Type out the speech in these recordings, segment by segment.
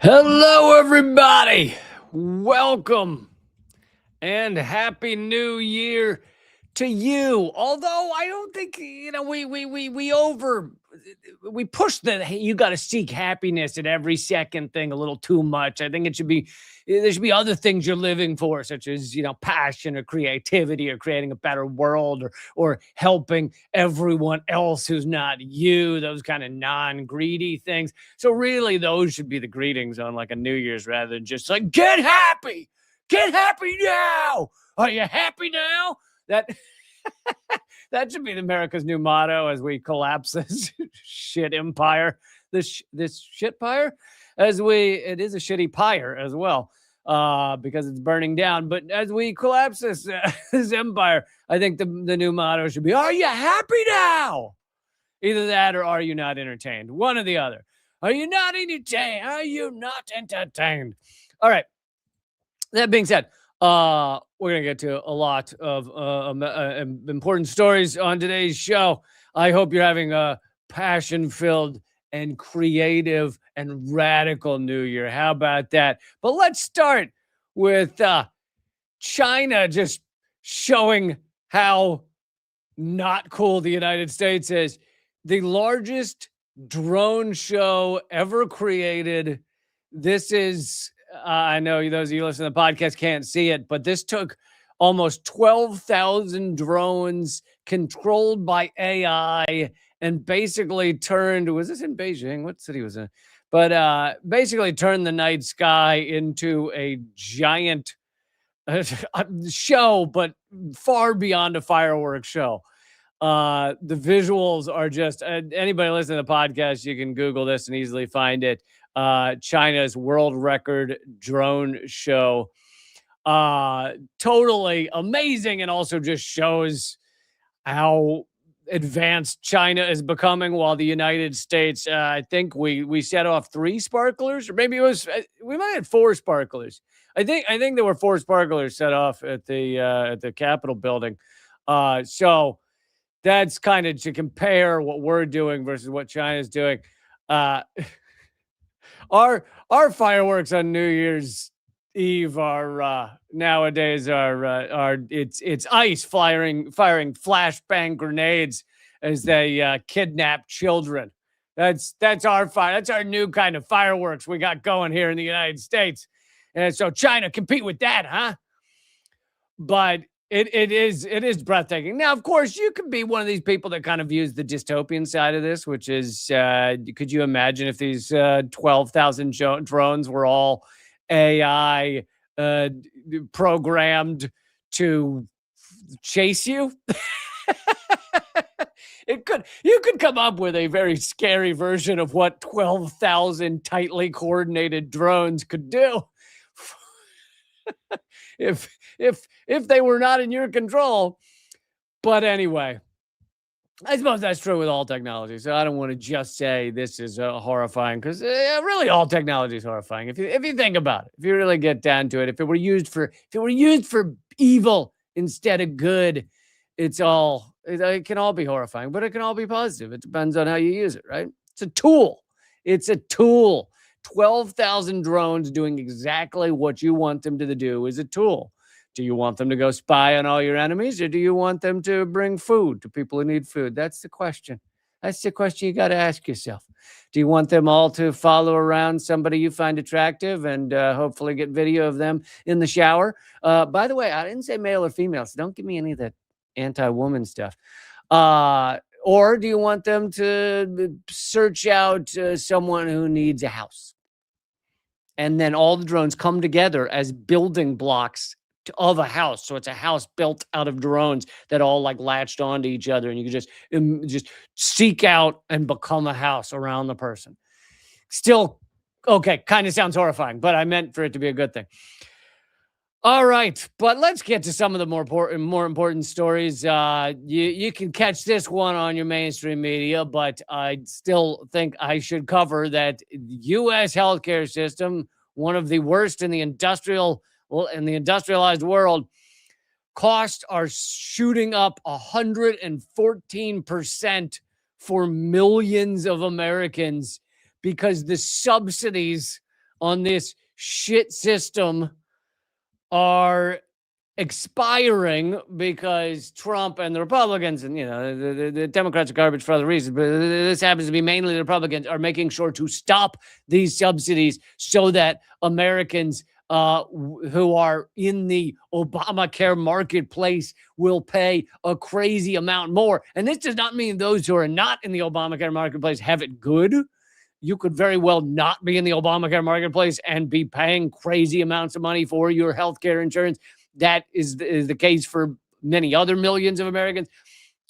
Hello, everybody. Welcome and happy new year to you. Although I don't think we push the hey, you got to seek happiness at every second thing a little too much. I think there should be other things you're living for, such as passion or creativity or creating a better world or helping everyone else who's not you. Those kind of non-greedy things. So really, those should be the greetings on like a New Year's rather than just like get happy. Get happy now. Are you happy now? That that should be America's new motto as we collapse this shit empire, this shit pyre, it is a shitty pyre as well, because it's burning down. But as we collapse this this empire, I think the new motto should be: Are you happy now? Either that or are you not entertained? One or the other. Are you not entertained? Are you not entertained? All right. That being said, we're going to get to a lot of important stories on today's show. I hope you're having a passion-filled and creative and radical new year. How about that? But let's start with China just showing how not cool the United States is. The largest drone show ever created. This is... I know those of you listening to the podcast can't see it, but this took almost 12,000 drones controlled by AI and basically was this in Beijing? What city was it? But basically turned the night sky into a giant show, but far beyond a fireworks show. The visuals are just, anybody listening to the podcast, you can Google this and easily find it. China's world record drone show. Totally amazing, and also just shows how advanced China is becoming, while the United States, I think we set off 3 sparklers, or maybe we might have 4 sparklers. I think there were 4 sparklers set off at the Capitol building. So that's kind of to compare what we're doing versus what China's doing. Our fireworks on New Year's Eve are nowadays it's ICE firing flashbang grenades as they kidnap children. That's our fire. That's our new kind of fireworks we got going here in the United States. And so China compete with that, huh? But it is breathtaking. Now, of course, you could be one of these people that kind of views the dystopian side of this, which is, could you imagine if these 12,000 drones were all AI programmed to chase you? You could come up with a very scary version of what 12,000 tightly coordinated drones could do. if they were not in your control. But anyway, I suppose that's true with all technology. So I don't want to just say this is horrifying, because really all technology is horrifying. If you think about it, if you really get down to it, if it were used for evil instead of good, it can all be horrifying, but it can all be positive. It depends on how you use it, right? It's a tool. 12,000 drones doing exactly what you want them to do is a tool. Do you want them to go spy on all your enemies, or do you want them to bring food to people who need food? That's the question. That's the question you got to ask yourself. Do you want them all to follow around somebody you find attractive and hopefully get video of them in the shower? By the way, I didn't say male or female, so don't give me any of that anti-woman stuff. Or do you want them to search out someone who needs a house? And then all the drones come together as building blocks of a house. So it's a house built out of drones that all like latched onto each other, and you can just seek out and become a house around the person. Still, okay, kind of sounds horrifying, but I meant for it to be a good thing. All right, but let's get to some of the more important stories. You can catch this one on your mainstream media, but I still think I should cover that U.S. healthcare system, one of the worst in the industrialized world, costs are shooting up 114% for millions of Americans because the subsidies on this shit system are expiring because Trump and the Republicans, and the Democrats are garbage for other reasons, but this happens to be mainly the Republicans, are making sure to stop these subsidies so that Americans who are in the Obamacare marketplace will pay a crazy amount more. And this does not mean those who are not in the Obamacare marketplace have it good. You could very well not be in the Obamacare marketplace and be paying crazy amounts of money for your healthcare insurance. That is the case for many other millions of Americans.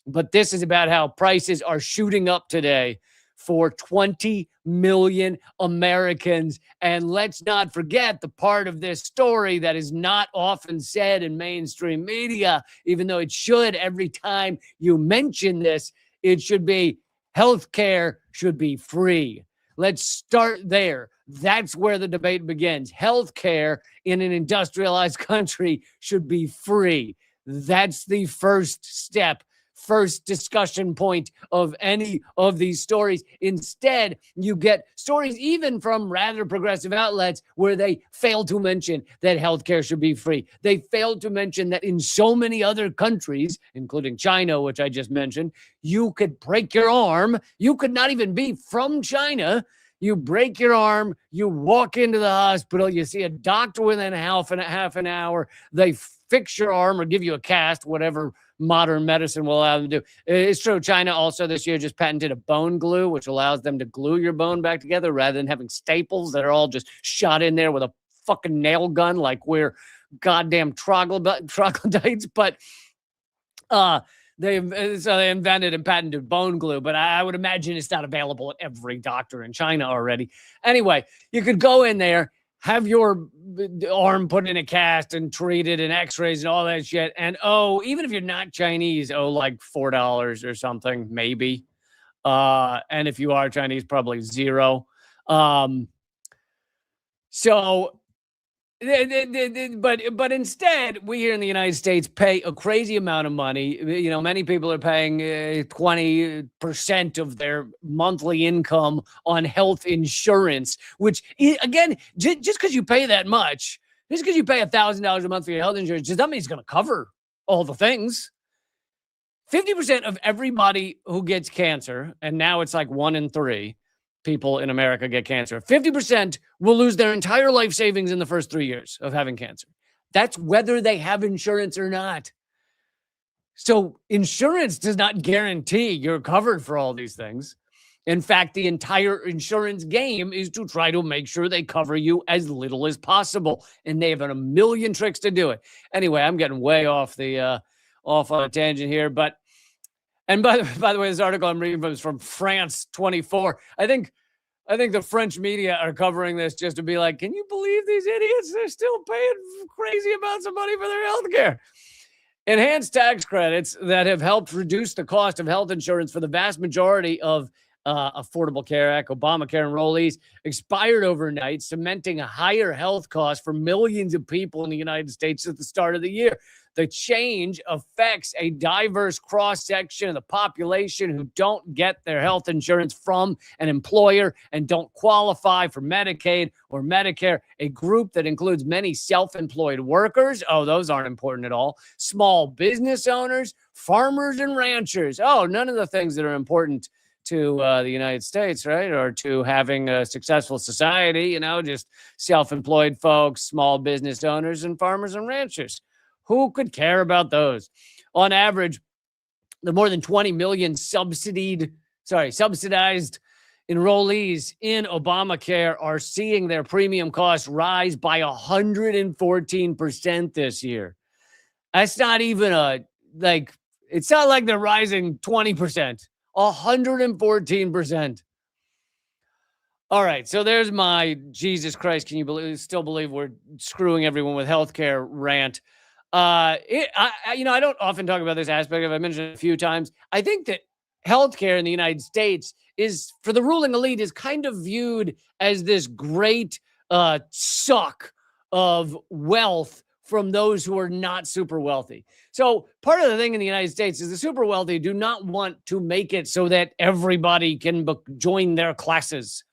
But this is about how prices are shooting up today for 20 million Americans. And let's not forget the part of this story that is not often said in mainstream media, even though it should every time you mention this. It should be healthcare should be free. Let's start there. That's where the debate begins. Healthcare in an industrialized country should be free. That's the first step, first discussion point of any of these stories. Instead, you get stories even from rather progressive outlets where they fail to mention that healthcare should be free. They fail to mention that in so many other countries, including China, which I just mentioned, you could break your arm. You could not even be from China. You break your arm, you walk into the hospital, you see a doctor within half an hour, they fix your arm or give you a cast, whatever modern medicine will allow them to do. It's true, China also this year just patented a bone glue, which allows them to glue your bone back together rather than having staples that are all just shot in there with a fucking nail gun like we're goddamn troglodytes. But they invented and patented bone glue, but I would imagine it's not available at every doctor in China already. Anyway, you could go in there, have your arm put in a cast and treated and x-rays and all that shit. And even if you're not Chinese, like $4 or something, maybe. And if you are Chinese, probably $0. But instead, we here in the United States pay a crazy amount of money. Many people are paying 20% of their monthly income on health insurance, which, again, just because you pay that much, just because you pay $1,000 a month for your health insurance, does that mean it's going to cover all the things. 50% of everybody who gets cancer, and now it's like 1 in 3 people in America get cancer, 50% will lose their entire life savings in the first 3 years of having cancer. That's whether they have insurance or not. So insurance does not guarantee you're covered for all these things. In fact, the entire insurance game is to try to make sure they cover you as little as possible. And they have a million tricks to do it. Anyway, I'm getting way off on a tangent here, but and by the way, this article I'm reading from is from France 24. I think the French media are covering this just to be like, can you believe these idiots? They're still paying crazy amounts of money for their health care. Enhanced tax credits that have helped reduce the cost of health insurance for the vast majority of Affordable Care Act, Obamacare enrollees expired overnight, cementing a higher health cost for millions of people in the United States at the start of the year. The change affects a diverse cross-section of the population who don't get their health insurance from an employer and don't qualify for Medicaid or Medicare, a group that includes many self-employed workers. Those aren't important at all. Small business owners, farmers, and ranchers. None of the things that are important to the United States, right? Or to having a successful society, just self-employed folks, small business owners, and farmers and ranchers. Who could care about those? On average, the more than 20 million subsidized enrollees in Obamacare are seeing their premium costs rise by 114% this year. That's not even it's not like they're rising 20%, 114%. All right, so there's my Jesus Christ, can you still believe we're screwing everyone with healthcare rant. I don't often talk about this aspect of it. I mentioned it a few times. I think that healthcare in the United States is, for the ruling elite, is kind of viewed as this great suck of wealth from those who are not super wealthy. So part of the thing in the United States is the super wealthy do not want to make it so that everybody can join their classes.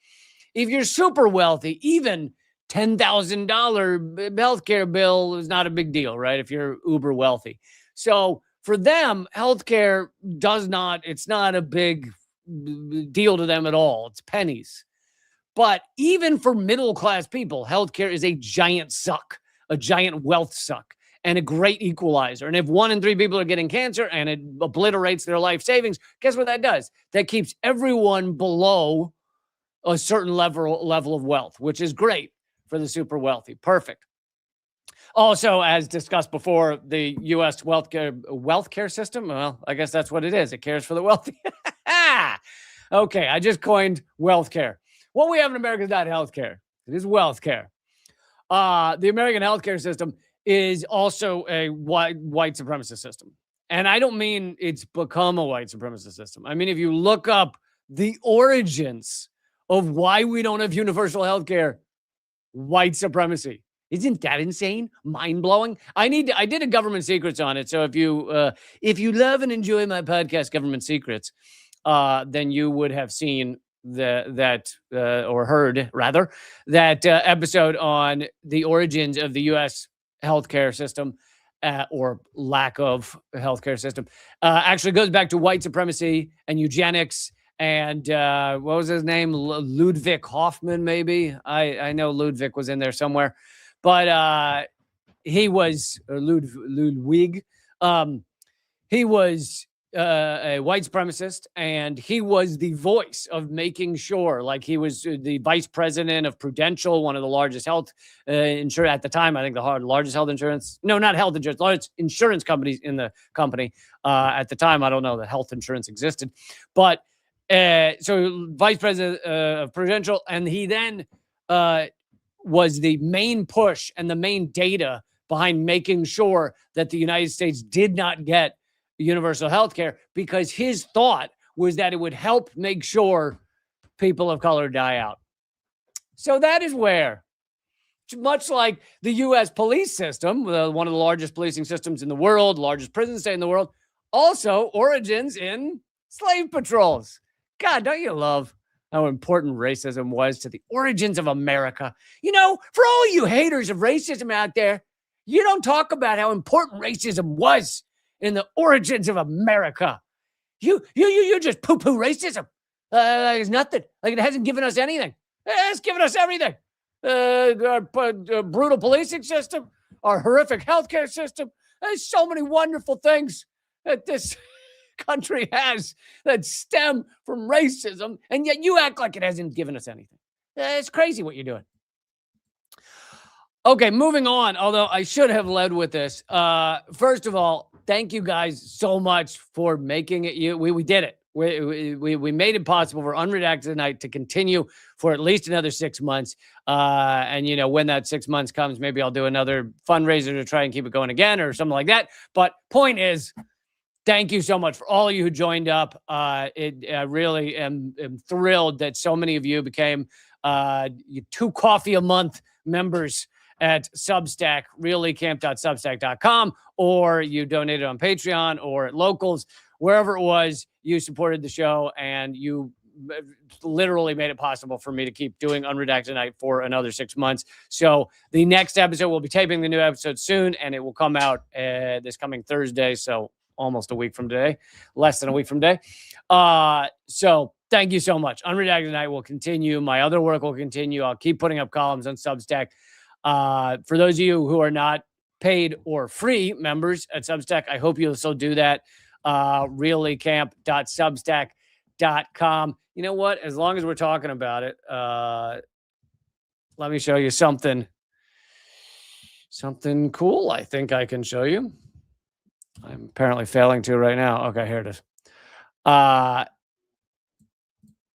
If you're super wealthy, even $10,000 healthcare bill is not a big deal, right? If you're uber wealthy. So for them, healthcare it's not a big deal to them at all. It's pennies. But even for middle-class people, healthcare is a giant suck, a giant wealth suck, and a great equalizer. And if 1 in 3 people are getting cancer and it obliterates their life savings, guess what that does? That keeps everyone below a certain level of wealth, which is great for the super wealthy. Perfect. Also, as discussed before, the U.S. wealthcare system, well, I guess that's what it is. It cares for the wealthy. Okay, I just coined wealth care. What we have in America is not healthcare. It is wealth care. The American healthcare system is also a white supremacist system. And I don't mean it's become a white supremacist system. I mean, if you look up the origins of why we don't have universal healthcare, white supremacy. Isn't that insane? Mind-blowing? I did a government secrets on it. So if you love and enjoy my podcast, Government Secrets, then you would have seen or heard rather that episode on the origins of the U.S. healthcare system or lack of healthcare system. Actually goes back to white supremacy and eugenics. And what was his name? Ludwig Hoffman, maybe. I know Ludwig was in there somewhere, but he was Ludwig. He was a white supremacist, and he was the voice of making sure, like he was the vice president of Prudential, one of the largest health insurance at the time. I think the largest health insurance. No, not health insurance. Largest insurance companies in the company at the time. I don't know that health insurance existed, but. So vice president of Prudential, and he then was the main push and the main data behind making sure that the United States did not get universal health care, because his thought was that it would help make sure people of color die out. So that is where, much like the U.S. police system, one of the largest policing systems in the world, largest prison state in the world, also origins in slave patrols. God, don't you love how important racism was to the origins of America? You know, for all you haters of racism out there, you don't talk about how important racism was in the origins of America. You just poo-poo racism. Like it's nothing. Like it hasn't given us anything. It's given us everything. Our brutal policing system, our horrific healthcare system. There's so many wonderful things that this country has that stem from racism, and yet you act like it hasn't given us anything. It's crazy what you're doing. Okay, moving on, although I should have led with this. First of all, thank you guys so much for making it. We did it. We made it possible for Unredacted Tonight to continue for at least another 6 months. And, you know, when that 6 months comes, maybe I'll do another fundraiser to try and keep it going again or something like that. But point is, thank you so much for all of you who joined up. I really am thrilled that so many of you became 2 coffee a month members at Substack, reallycamp.substack.com, or you donated on Patreon or at Locals, wherever it was, you supported the show, and you literally made it possible for me to keep doing Unredacted Tonight for another 6 months. So the next episode, we'll be taping the new episode soon, and it will come out this coming Thursday, so almost a week from today, less than a week from today. So thank you so much. Unredacted Tonight will continue. My other work will continue. I'll keep putting up columns on Substack. For those of you who are not paid or free members at Substack, I hope you'll still do that. Reallycamp.substack.com. You know what? As long as we're talking about it, let me show you something cool I think I can show you. I'm apparently failing to right now. Okay, here it is.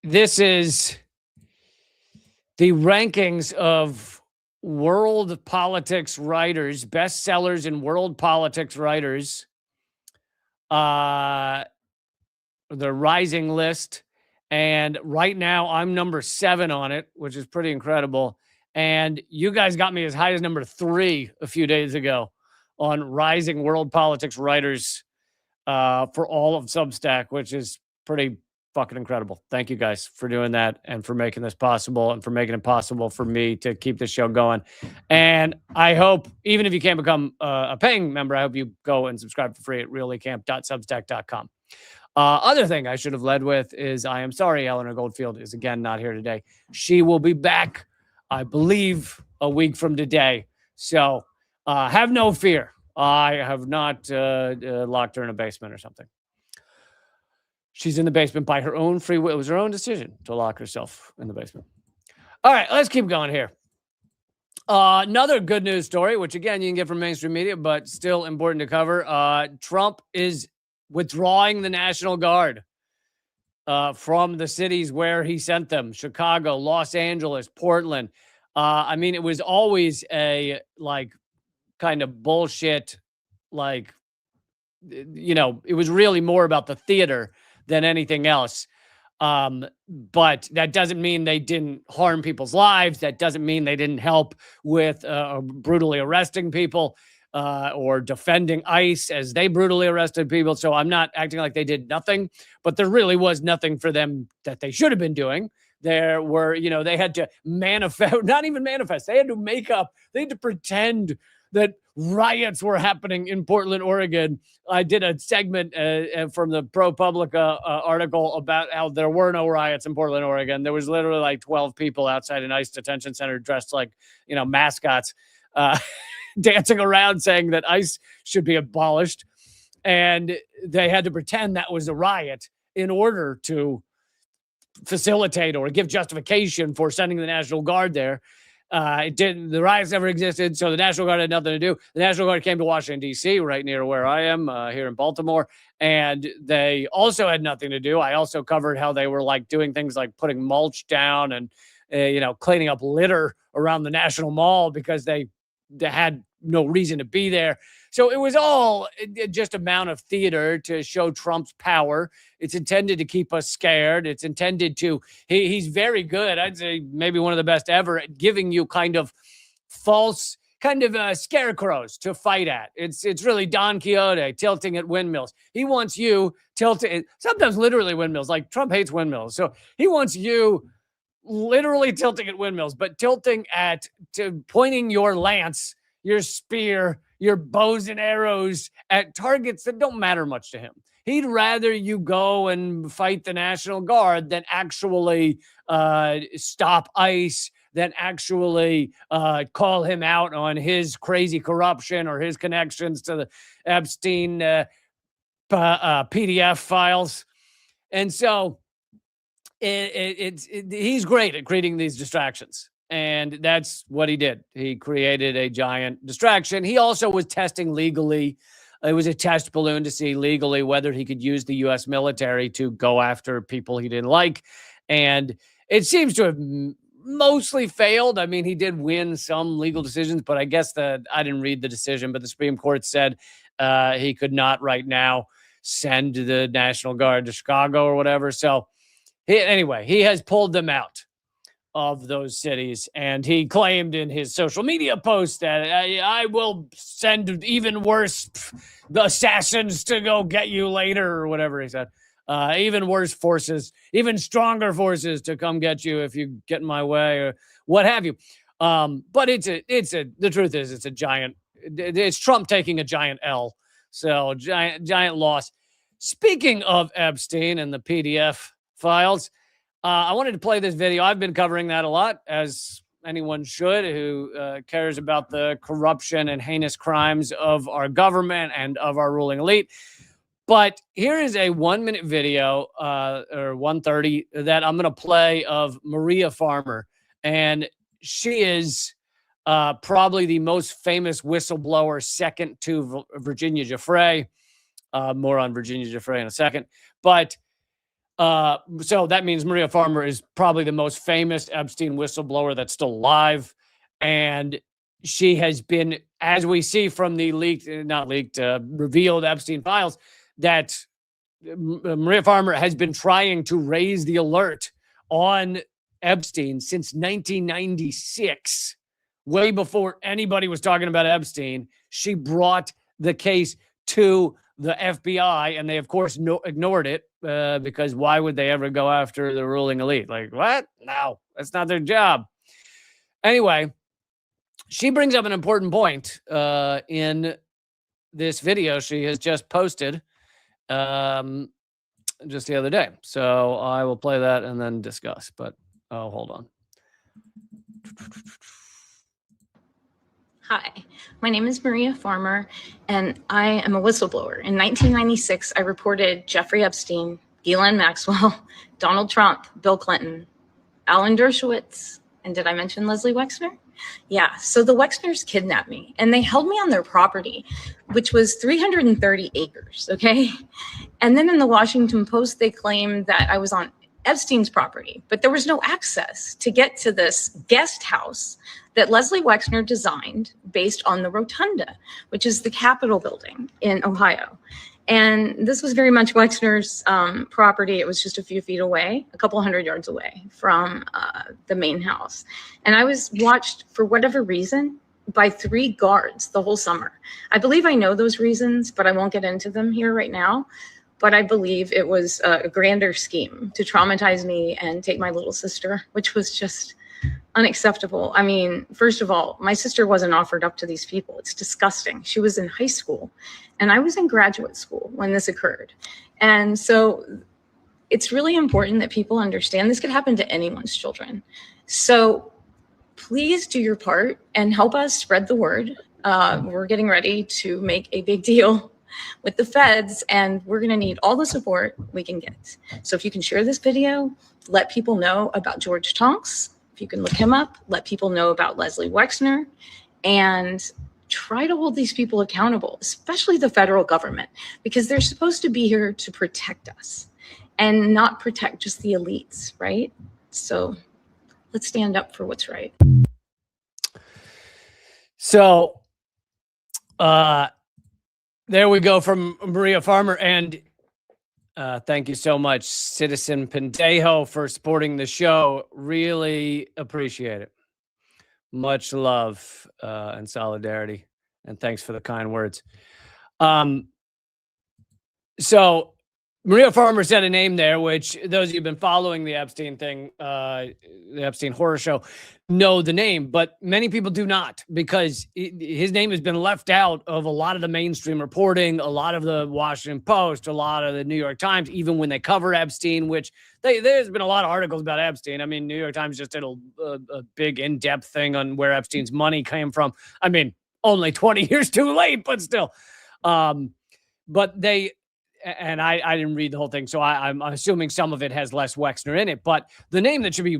This is the rankings of world politics writers, bestsellers in world politics writers. The rising list. And right now I'm number 7 on it, which is pretty incredible. And you guys got me as high as number 3 a few days ago on rising world politics writers for all of Substack, which is pretty fucking incredible. Thank you guys for doing that and for making this possible and for making it possible for me to keep this show going. And I hope, even if you can't become a paying member, I hope you go and subscribe for free at reallycamp.substack.com. Other thing I should have led with is I am sorry Eleanor Goldfield is again not here today. She will be back, I believe, a week from today. So have no fear. I have not locked her in a basement or something. She's in the basement by her own free will. It was her own decision to lock herself in the basement. All right, let's keep going here. Another good news story, which again, you can get from mainstream media, but still important to cover. Trump is withdrawing the National Guard from the cities where he sent them: Chicago, Los Angeles, Portland. I mean, it was always a kind of bullshit, it was really more about the theater than anything else. But that doesn't mean they didn't harm people's lives. That doesn't mean they didn't help with brutally arresting people or defending ICE as they brutally arrested people. So I'm not acting like they did nothing, but there really was nothing for them that they should have been doing. There were, they had to manifest, not even manifest. They had to they had to pretend that riots were happening in Portland, Oregon. I did a segment from the ProPublica article about how there were no riots in Portland, Oregon. There was literally 12 people outside an ICE detention center dressed like, mascots, dancing around saying that ICE should be abolished. And they had to pretend that was a riot in order to facilitate or give justification for sending the National Guard there. The riots never existed, so the National Guard had nothing to do. The National Guard came to Washington, D.C., right near where I am, here in Baltimore, and they also had nothing to do. I also covered how they were doing things like putting mulch down and, cleaning up litter around the National Mall because they had no reason to be there. So it was all just amount of theater to show Trump's power. It's intended to keep us scared. It's intended to, he's very good. I'd say maybe one of the best ever at giving you kind of false scarecrows to fight at. It's really Don Quixote tilting at windmills. He wants you tilting, sometimes literally windmills, like Trump hates windmills. So he wants you literally tilting at windmills, but tilting to pointing your lance, your spear, your bows and arrows at targets that don't matter much to him. He'd rather you go and fight the National Guard than actually stop ICE, than actually call him out on his crazy corruption or his connections to the Epstein PDF files. And so he's great at creating these distractions. And that's what he did. He created a giant distraction. He also was testing legally. It was a test balloon to see legally whether he could use the U.S. military to go after people he didn't like. And it seems to have mostly failed. I mean, he did win some legal decisions, but I guess I didn't read the decision, but the Supreme Court said he could not right now send the National Guard to Chicago or whatever. So anyway, he has pulled them out of those cities, and he claimed in his social media post that I will send even worse the assassins to go get you later, or whatever he said. Even worse forces, even stronger forces to come get you if you get in my way or what have you. But the truth is it's Trump taking a giant L. So giant loss. Speaking of Epstein and the PDF files, I wanted to play this video. I've been covering that a lot, as anyone should who cares about the corruption and heinous crimes of our government and of our ruling elite. But here is a 1-minute video, or 1:30, that I'm going to play of Maria Farmer. And she is probably the most famous whistleblower, second to Virginia Giuffre. More on Virginia Giuffre in a second. But so that means Maria Farmer is probably the most famous Epstein whistleblower that's still alive. And she has been, as we see from the revealed Epstein files, that Maria Farmer has been trying to raise the alert on Epstein since 1996. Way before anybody was talking about Epstein, she brought the case to the FBI, and they, of course, ignored it because why would they ever go after the ruling elite? Like, what? No, that's not their job. Anyway, she brings up an important point in this video she has just posted just the other day. So I will play that and then discuss, but hold on. Hi, my name is Maria Farmer, and I am a whistleblower. In 1996, I reported Jeffrey Epstein, Ghislaine Maxwell, Donald Trump, Bill Clinton, Alan Dershowitz, and did I mention Leslie Wexner? Yeah, so the Wexners kidnapped me, and they held me on their property, which was 330 acres, okay? And then in the Washington Post, they claimed that I was on Epstein's property, but there was no access to get to this guest house that Leslie Wexner designed based on the Rotunda, which is the Capitol building in Ohio. And this was very much Wexner's property. It was just a few feet away, a couple hundred yards away from the main house. And I was watched for whatever reason by 3 guards the whole summer. I believe I know those reasons, but I won't get into them here right now. But I believe it was a grander scheme to traumatize me and take my little sister, which was just unacceptable. I mean, first of all, my sister wasn't offered up to these people. It's disgusting. She was in high school and I was in graduate school when this occurred. And so it's really important that people understand this could happen to anyone's children. So please do your part and help us spread the word. We're getting ready to make a big deal with the feds, and we're going to need all the support we can get. So if you can share this video, let people know about George Tonks. If you can look him up, let people know about Leslie Wexner, and try to hold these people accountable, especially the federal government, because they're supposed to be here to protect us and not protect just the elites, right? So let's stand up for what's right. So, there we go from Maria Farmer, and thank you so much, Citizen Pendejo, for supporting the show. Really appreciate it. Much love and solidarity, and thanks for the kind words. So Maria Farmer said a name there, which those of you who've been following the Epstein thing, the Epstein horror show, know the name, but many people do not, because his name has been left out of a lot of the mainstream reporting, a lot of the Washington Post, a lot of the New York Times, even when they cover Epstein, which there's been a lot of articles about Epstein. I mean, New York Times just did a big in-depth thing on where Epstein's money came from. I mean, only 20 years too late, but still. But they... And I didn't read the whole thing, so I'm assuming some of it has Les Wexner in it. But the name that should be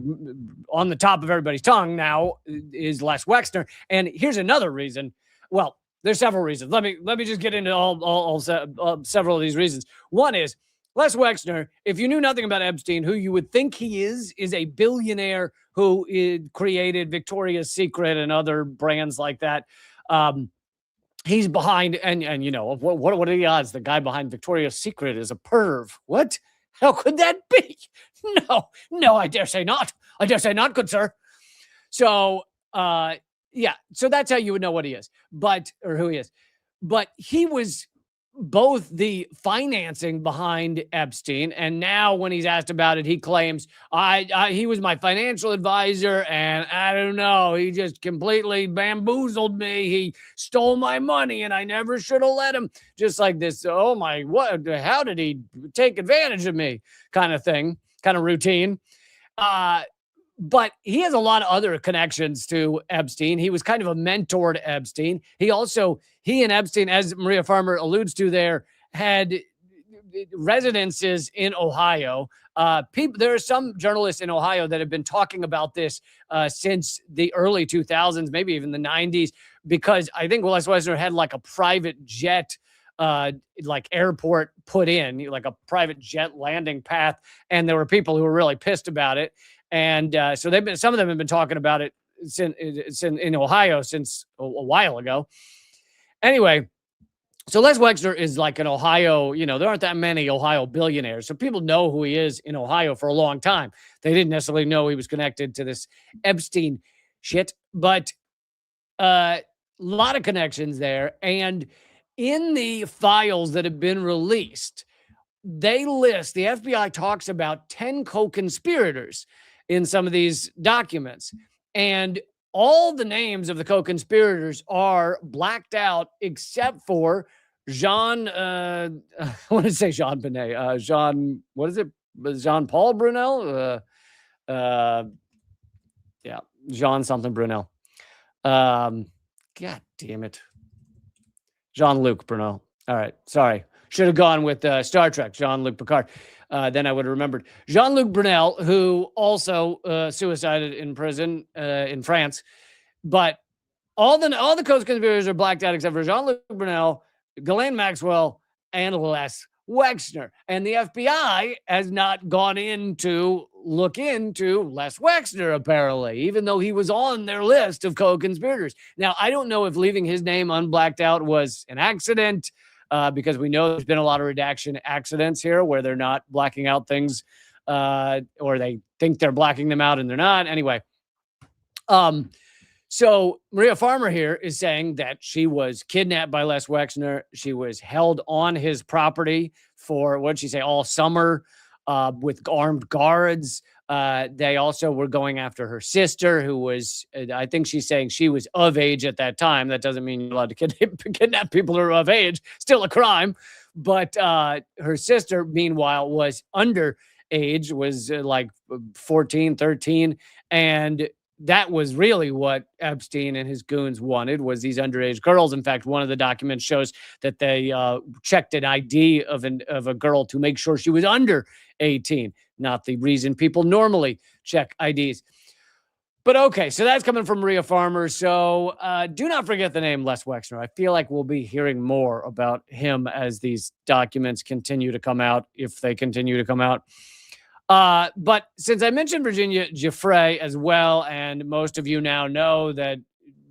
on the top of everybody's tongue now is Les Wexner. And here's another reason. Well, there's several reasons. Let me just get into several of these reasons. One is Les Wexner, if you knew nothing about Epstein, who you would think he is a billionaire who created Victoria's Secret and other brands like that. He's behind, and you know, what are the odds? The guy behind Victoria's Secret is a perv. What? How could that be? No, I dare say not. I dare say not, good sir. So, yeah, so that's how you would know what he is, or who he is. But he was both the financing behind Epstein, and now when he's asked about it, he claims he was my financial advisor, and I don't know, he just completely bamboozled me. He stole my money, and I never should have let him. Just like this, oh my, what? How did he take advantage of me? Kind of thing, kind of routine. But he has a lot of other connections to Epstein. He was kind of a mentor to Epstein. He and Epstein, as Maria Farmer alludes to there, had residences in Ohio. There are some journalists in Ohio that have been talking about this since the early 2000s, maybe even the 90s, because I think Les Wexner had like a private jet like airport put in, like a private jet landing path, and there were people who were really pissed about it. And so some of them have been talking about it in Ohio since a while ago. Anyway, so Les Wexner is like an Ohio, there aren't that many Ohio billionaires. So people know who he is in Ohio for a long time. They didn't necessarily know he was connected to this Epstein shit, but a lot of connections there. And in the files that have been released, the FBI talks about 10 co-conspirators in some of these documents. And all the names of the co-conspirators are blacked out except for Jean, I want to say Jean Benet, what is it? Jean-Paul Brunel? Yeah, Jean something Brunel. God damn it. Jean-Luc Brunel. All right, sorry. Should have gone with Star Trek, Jean-Luc Picard. Then I would have remembered. Jean-Luc Brunel, who also suicided in prison in France. But all the co-conspirators are blacked out except for Jean-Luc Brunel, Ghislaine Maxwell, and Les Wexner. And the FBI has not gone in to look into Les Wexner, apparently, even though he was on their list of co-conspirators. Now, I don't know if leaving his name unblacked out was an accident, because we know there's been a lot of redaction accidents here where they're not blacking out things, or they think they're blacking them out and they're not. Anyway, so Maria Farmer here is saying that she was kidnapped by Les Wexner. She was held on his property for, what'd she say, all summer, with armed guards. They also were going after her sister, who was, I think she's saying she was of age at that time. That doesn't mean you're allowed to kidnap people who are of age. Still a crime. But her sister, meanwhile, was underage, was like 14, 13. And that was really what Epstein and his goons wanted, was these underage girls. In fact, one of the documents shows that they checked an ID of a girl to make sure she was under 18. Not the reason people normally check IDs. But okay, so that's coming from Maria Farmer. So do not forget the name Les Wexner. I feel like we'll be hearing more about him as these documents continue to come out, if they continue to come out. But since I mentioned Virginia Giuffre as well, and most of you now know that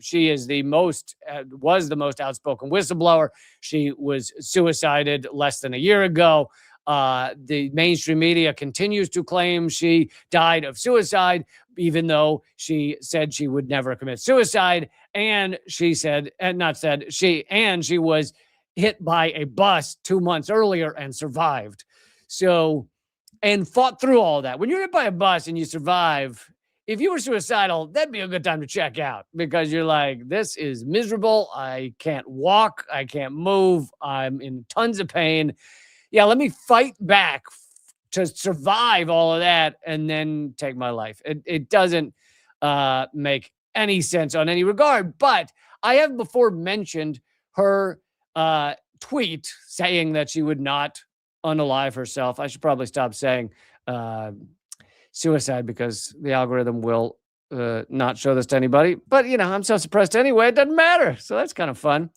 she is was the most outspoken whistleblower. She was suicided less than a year ago. The mainstream media continues to claim she died of suicide, even though she said she would never commit suicide. And she was hit by a bus 2 months earlier and survived. So, and fought through all that. When you're hit by a bus and you survive, if you were suicidal, that'd be a good time to check out, because you're like, this is miserable. I can't walk. I can't move. I'm in tons of pain. Yeah, let me fight back to survive all of that and then take my life. It doesn't make any sense on any regard. But I have before mentioned her tweet saying that she would not unalive herself. I should probably stop saying suicide, because the algorithm will not show this to anybody. But, I'm so suppressed anyway, it doesn't matter. So that's kind of fun.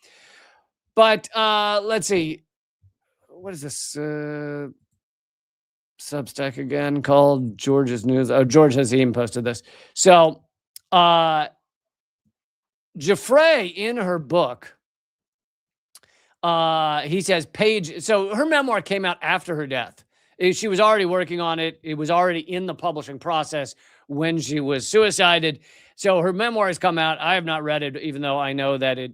But let's see. What is this Substack again called? George's News. Oh, George Hazim posted this. So Giuffre, in her book, he says so her memoir came out after her death. She was already working on it. It was already in the publishing process when she was suicided. So her memoir has come out. I have not read it, even though I know that it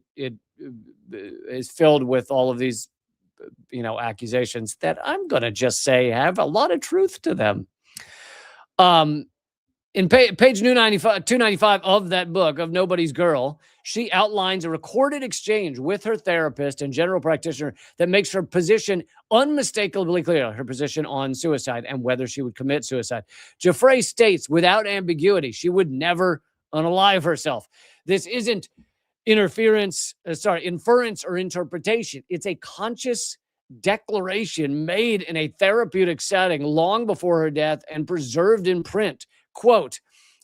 is filled with all of these, accusations that I'm going to just say have a lot of truth to them. In page 295 of that book, of Nobody's Girl, she outlines a recorded exchange with her therapist and general practitioner that makes her position unmistakably clear, her position on suicide and whether she would commit suicide. Giuffre states without ambiguity she would never unalive herself. This isn't inference or interpretation. It's a conscious declaration made in a therapeutic setting long before her death and preserved in print. Quote,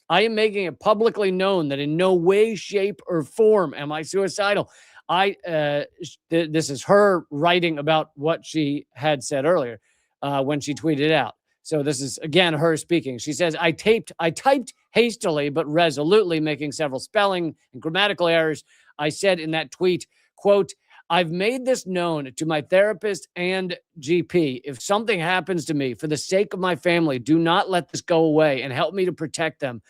I am making it publicly known that in no way, shape, or form am I suicidal. This is her writing about what she had said earlier when she tweeted it out. So this is, again, her speaking. She says, I typed hastily but resolutely, making several spelling and grammatical errors. I said in that tweet, quote, I've made this known to my therapist and GP. If something happens to me, for the sake of my family, do not let this go away and help me to protect them.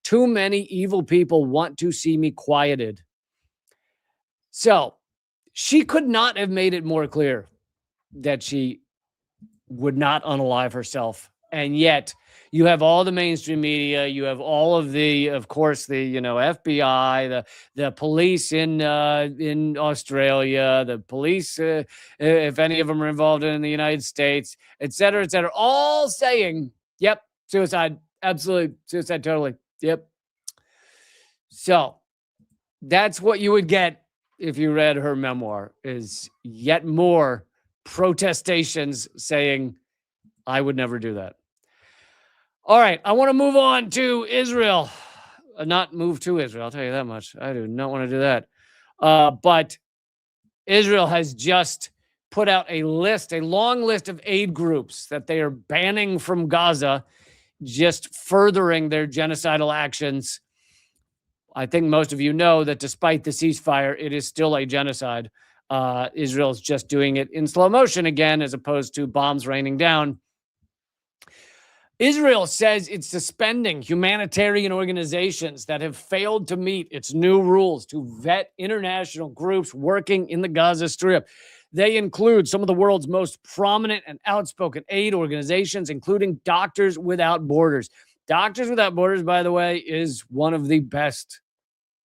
Too many evil people want to see me quieted. So She could not have made it more clear that she would not unalive herself. And yet you have all the mainstream media, you have all of the, of course, the, FBI, the police in Australia, the police, if any of them are involved in the United States, et cetera, all saying, yep, suicide, absolutely, suicide, totally, yep. So that's what you would get if you read her memoir, is yet more protestations saying, I would never do that. All right, I want to move on to Israel. Not move to Israel, I'll tell you that much. I do not want to do that. But Israel has just put out a long list of aid groups that they are banning from Gaza, just furthering their genocidal actions. I think most of you know that despite the ceasefire, it is still a genocide. Israel's just doing it in slow motion again, as opposed to bombs raining down. Israel says it's suspending humanitarian organizations that have failed to meet its new rules to vet international groups working in the Gaza Strip. They include some of the world's most prominent and outspoken aid organizations, including Doctors Without Borders. Doctors Without Borders, by the way, is one of the best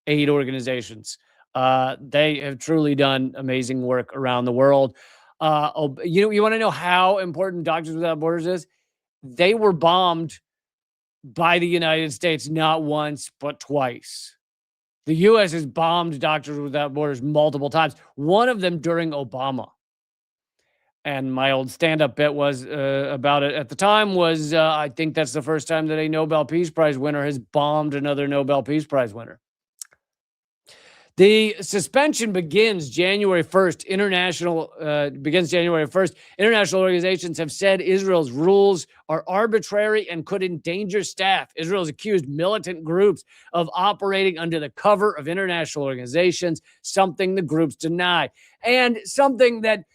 aid organizations. They have truly done amazing work around the world. You want to know how important Doctors Without Borders is? They were bombed by the United States not once, but twice. The U.S. has bombed Doctors Without Borders multiple times, one of them during Obama. And my old stand-up bit was about it at the time was, I think that's the first time that a Nobel Peace Prize winner has bombed another Nobel Peace Prize winner. The suspension begins January 1st. International organizations have said Israel's rules are arbitrary and could endanger staff. Israel has accused militant groups of operating under the cover of international organizations, something the groups deny. And something that,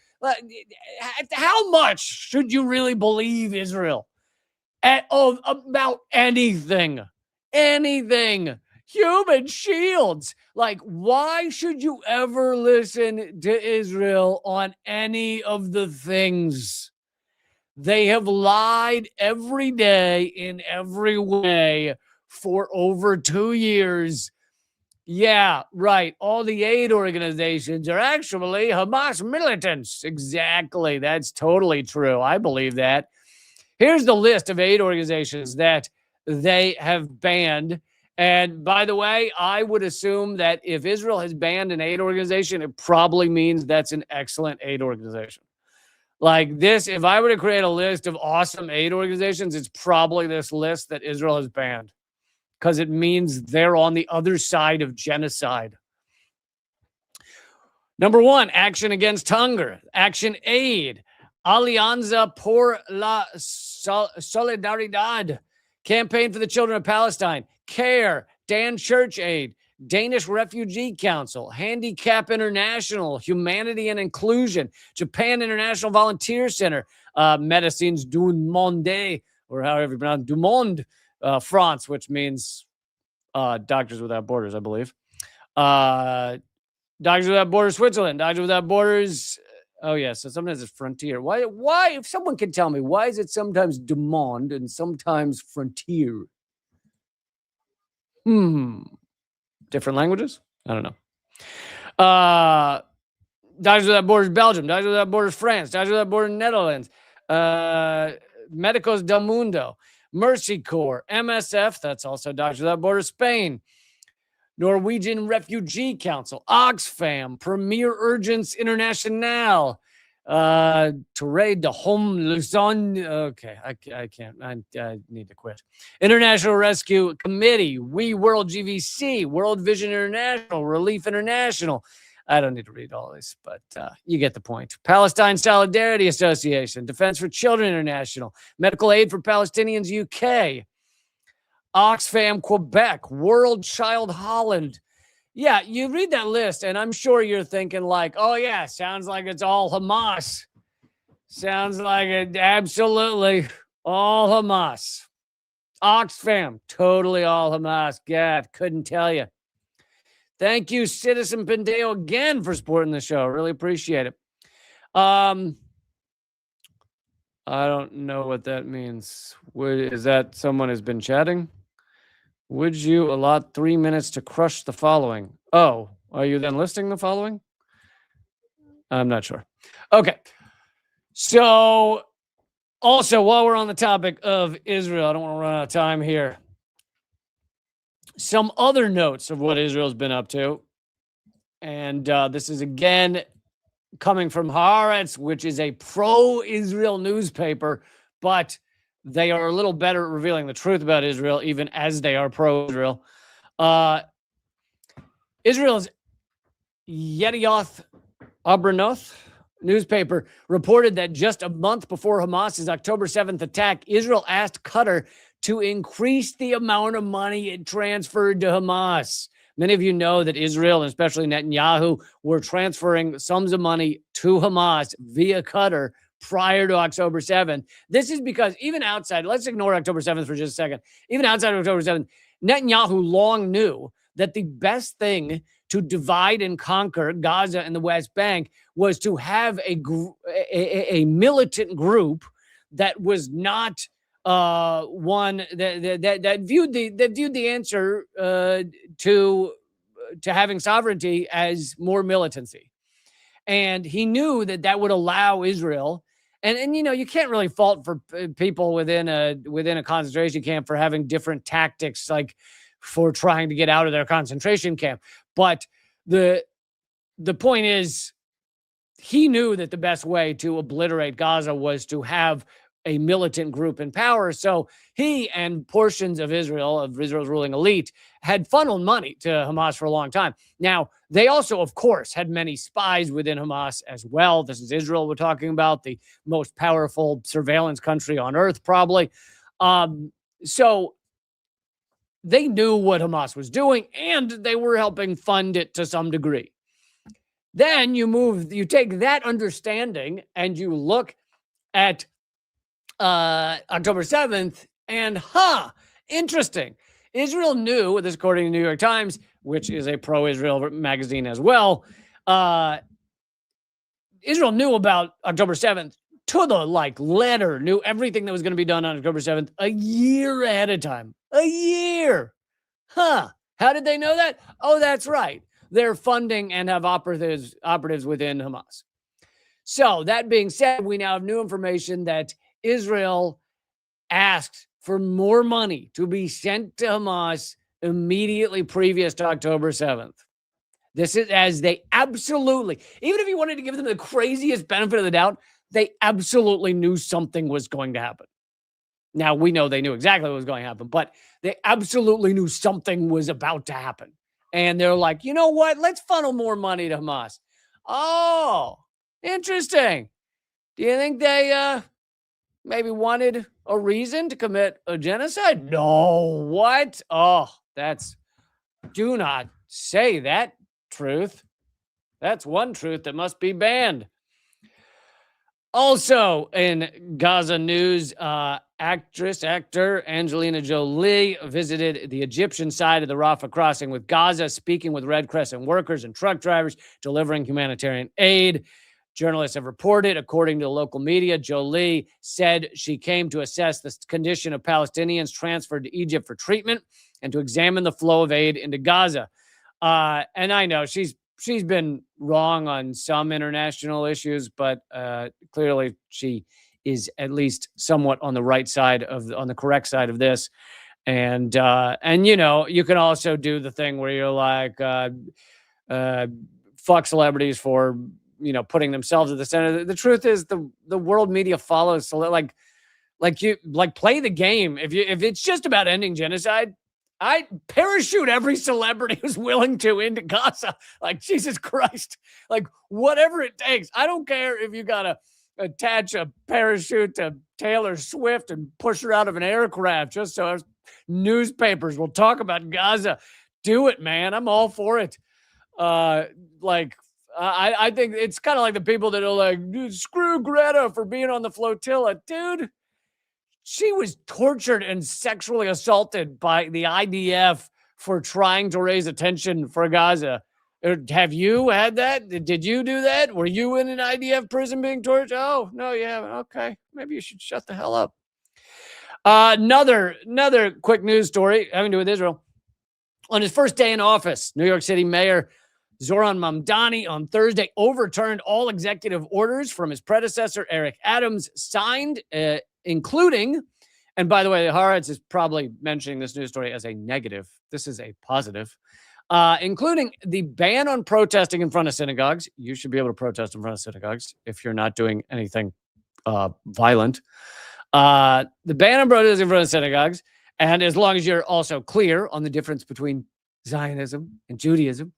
how much should you really believe Israel about anything? Anything. Human shields. Like, why should you ever listen to Israel on any of the things? They have lied every day in every way for over 2 years. Yeah, right. All the aid organizations are actually Hamas militants. Exactly. That's totally true. I believe that. Here's the list of aid organizations that they have banned. And by the way, I would assume that if Israel has banned an aid organization, it probably means that's an excellent aid organization. Like this, if I were to create a list of awesome aid organizations, it's probably this list that Israel has banned, because it means they're on the other side of genocide. Number 1, Action Against Hunger, Action Aid, Alianza por la Solidaridad, Campaign for the Children of Palestine, CARE, Dan Church Aid, Danish Refugee Council, Handicap International, Humanity and Inclusion, Japan International Volunteer Center, Médecins du Monde, or however you pronounce du Monde, France, which means Doctors Without Borders, I believe. Doctors Without Borders, Switzerland, Doctors Without Borders. Oh, yeah. So sometimes it's Frontier. Why, if someone can tell me, why is it sometimes du Monde and sometimes Frontier? Different languages? I don't know. Doctors Without Borders, Belgium. Doctors Without Borders, France. Doctors Without Borders, Netherlands. Médicos del Mundo. Mercy Corps. MSF. That's also Doctors Without Borders, Spain. Norwegian Refugee Council. Oxfam. Premier Urgence Internationale. Touré de Homme Luzon. Okay, I can't. I need to quit. International Rescue Committee, We World GVC, World Vision International, Relief International. I don't need to read all this, but you get the point. Palestine Solidarity Association, Defense for Children International, Medical Aid for Palestinians UK, Oxfam Quebec, World Child Holland. Yeah, you read that list, and I'm sure you're thinking like, oh, yeah, sounds like it's all Hamas. Sounds like it absolutely all Hamas. Oxfam, totally all Hamas. God, couldn't tell you. Thank you, Citizen Pendeo, again for supporting the show. Really appreciate it. I don't know what that means. Is that someone has been chatting? Would you allot 3 minutes to crush the following? Oh, are you then listing the following? I'm not sure. Okay. So, also, while we're on the topic of Israel, I don't want to run out of time here. Some other notes of what Israel's been up to. And this is again coming from Haaretz, which is a pro-Israel newspaper, but they are a little better at revealing the truth about Israel, even as they are pro-Israel. Israel's Yedioth Ahronoth newspaper reported that just a month before Hamas's October 7th attack, Israel asked Qatar to increase the amount of money it transferred to Hamas. Many of you know that Israel, and especially Netanyahu, were transferring sums of money to Hamas via Qatar prior to October 7th. This is because even outside, let's ignore October 7th for just a second. Even outside of October 7th, Netanyahu long knew that the best thing to divide and conquer Gaza and the West Bank was to have a militant group that was not one that viewed the answer to having sovereignty as more militancy. And he knew that would allow Israel, and you know, you can't really fault for people within a concentration camp for having different tactics, like for trying to get out of their concentration camp. But the point is, he knew that the best way to obliterate Gaza was to have a militant group in power. So he and portions of Israel's ruling elite, had funneled money to Hamas for a long time. Now, they also, of course, had many spies within Hamas as well. This is Israel we're talking about, the most powerful surveillance country on earth, probably. So they knew what Hamas was doing, and they were helping fund it to some degree. Then you take that understanding and you look at October 7th, and interesting. Israel knew, this according to the New York Times, which is a pro-Israel magazine as well, Israel knew about October 7th to the letter, knew everything that was going to be done on October 7th a year ahead of time. A year. How did they know that? Oh, that's right. They're funding and have operatives within Hamas. So that being said, we now have new information that Israel asked for more money to be sent to Hamas immediately previous to October 7th. This is as they absolutely, even if you wanted to give them the craziest benefit of the doubt, they absolutely knew something was going to happen. Now, we know they knew exactly what was going to happen, but they absolutely knew something was about to happen. And they're like, you know what? Let's funnel more money to Hamas. Oh, interesting. Do you think they maybe wanted a reason to commit a genocide? No. What? Oh, do not say that truth. That's one truth that must be banned. Also in Gaza news, actor Angelina Jolie visited the Egyptian side of the Rafah crossing with Gaza, speaking with Red Crescent workers and truck drivers, delivering humanitarian aid. Journalists have reported, according to local media, Jolie said she came to assess the condition of Palestinians transferred to Egypt for treatment and to examine the flow of aid into Gaza. And I know she's been wrong on some international issues, but clearly she is at least somewhat on the right side on the correct side of this. And you know, you can also do the thing where you're like, fuck celebrities for, you know, putting themselves at the center. The truth is the world media follows, play the game. If it's just about ending genocide, I parachute every celebrity who's willing to into Gaza. Like, Jesus Christ. Like, whatever it takes. I don't care if you got to attach a parachute to Taylor Swift and push her out of an aircraft just so newspapers will talk about Gaza. Do it, man. I'm all for it. I think it's kind of like the people that are like, dude, screw Greta for being on the flotilla. Dude, she was tortured and sexually assaulted by the IDF for trying to raise attention for Gaza. Have you had that? Did you do that? Were you in an IDF prison being tortured? Oh, no, you haven't. Okay. Maybe you should shut the hell up. Another quick news story having to do with Israel. On his first day in office, New York City Mayor Zoran Mamdani on Thursday overturned all executive orders from his predecessor, Eric Adams, signed, including, and by the way, Haaretz is probably mentioning this news story as a negative. This is a positive. Including the ban on protesting in front of synagogues. You should be able to protest in front of synagogues if you're not doing anything violent. The ban on protesting in front of synagogues, and as long as you're also clear on the difference between Zionism and Judaism,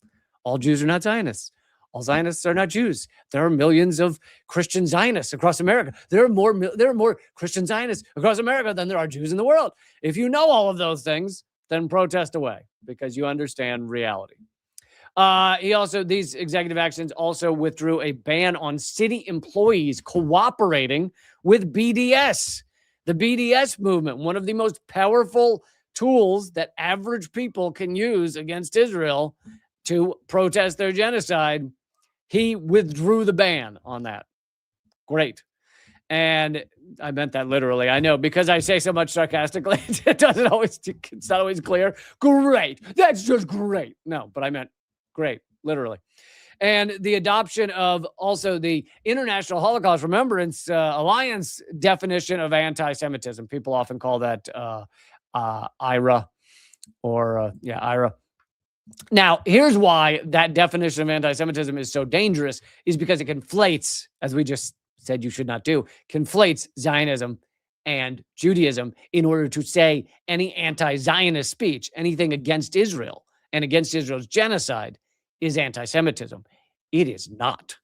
all Jews are not Zionists. All Zionists are not Jews. There are millions of Christian Zionists across America. There are more Christian Zionists across America than there are Jews in the world. If you know all of those things, then protest away because you understand reality. These executive actions also withdrew a ban on city employees cooperating with BDS, the BDS movement, one of the most powerful tools that average people can use against Israel to protest their genocide. He withdrew the ban on that. Great. And I meant that literally. I know, because I say so much sarcastically, it's not always clear. Great. That's just great. No, but I meant great, literally. And the adoption of also the International Holocaust Remembrance Alliance definition of anti-Semitism. People often call that IRA or IRA. Now, here's why that definition of anti-Semitism is so dangerous, is because it conflates, as we just said you should not do, conflates Zionism and Judaism in order to say any anti-Zionist speech, anything against Israel and against Israel's genocide, is anti-Semitism. It is not.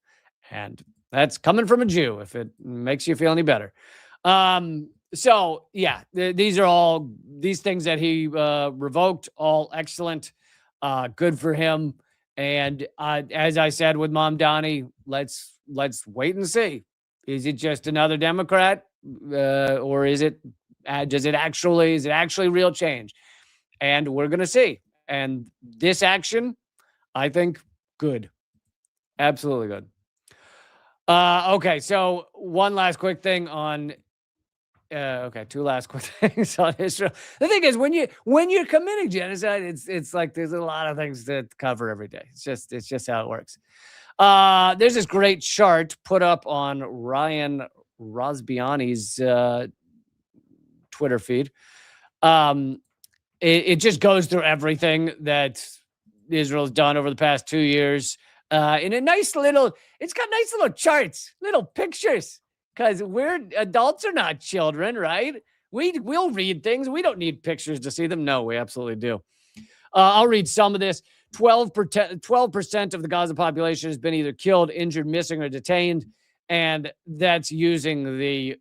And that's coming from a Jew, if it makes you feel any better. These are all these things that he revoked, all excellent. Good for him. And as I said with Mamdani, let's wait and see. Is it just another Democrat, or is it actually real change? And we're gonna see. And this action, I think, good, absolutely good. Okay, so one last quick thing on. Two last quick things on Israel. The thing is, when you're committing genocide, it's like there's a lot of things to cover every day. It's just how it works. There's this great chart put up on Ryan Rosbiani's Twitter feed. It just goes through everything that Israel's done over the past 2 years. In a nice little, it's got nice little charts, little pictures. Because adults are not children, right? We'll read things. We don't need pictures to see them. No, we absolutely do. I'll read some of this. 12% of the Gaza population has been either killed, injured, missing, or detained. And that's using the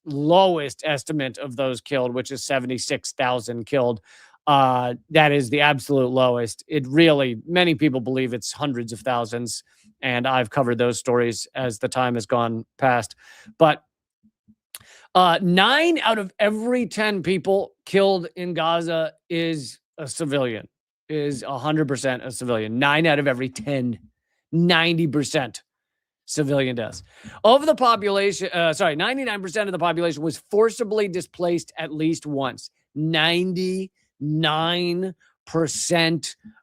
lowest estimate of those killed, which is 76,000 killed. That is the absolute lowest. Many people believe it's hundreds of thousands. And I've covered those stories as the time has gone past. But 9 out of every 10 people killed in Gaza is a civilian, is 100% a civilian. 9 out of every 10, 90% civilian deaths. Of the population, 99% of the population was forcibly displaced at least once. 99%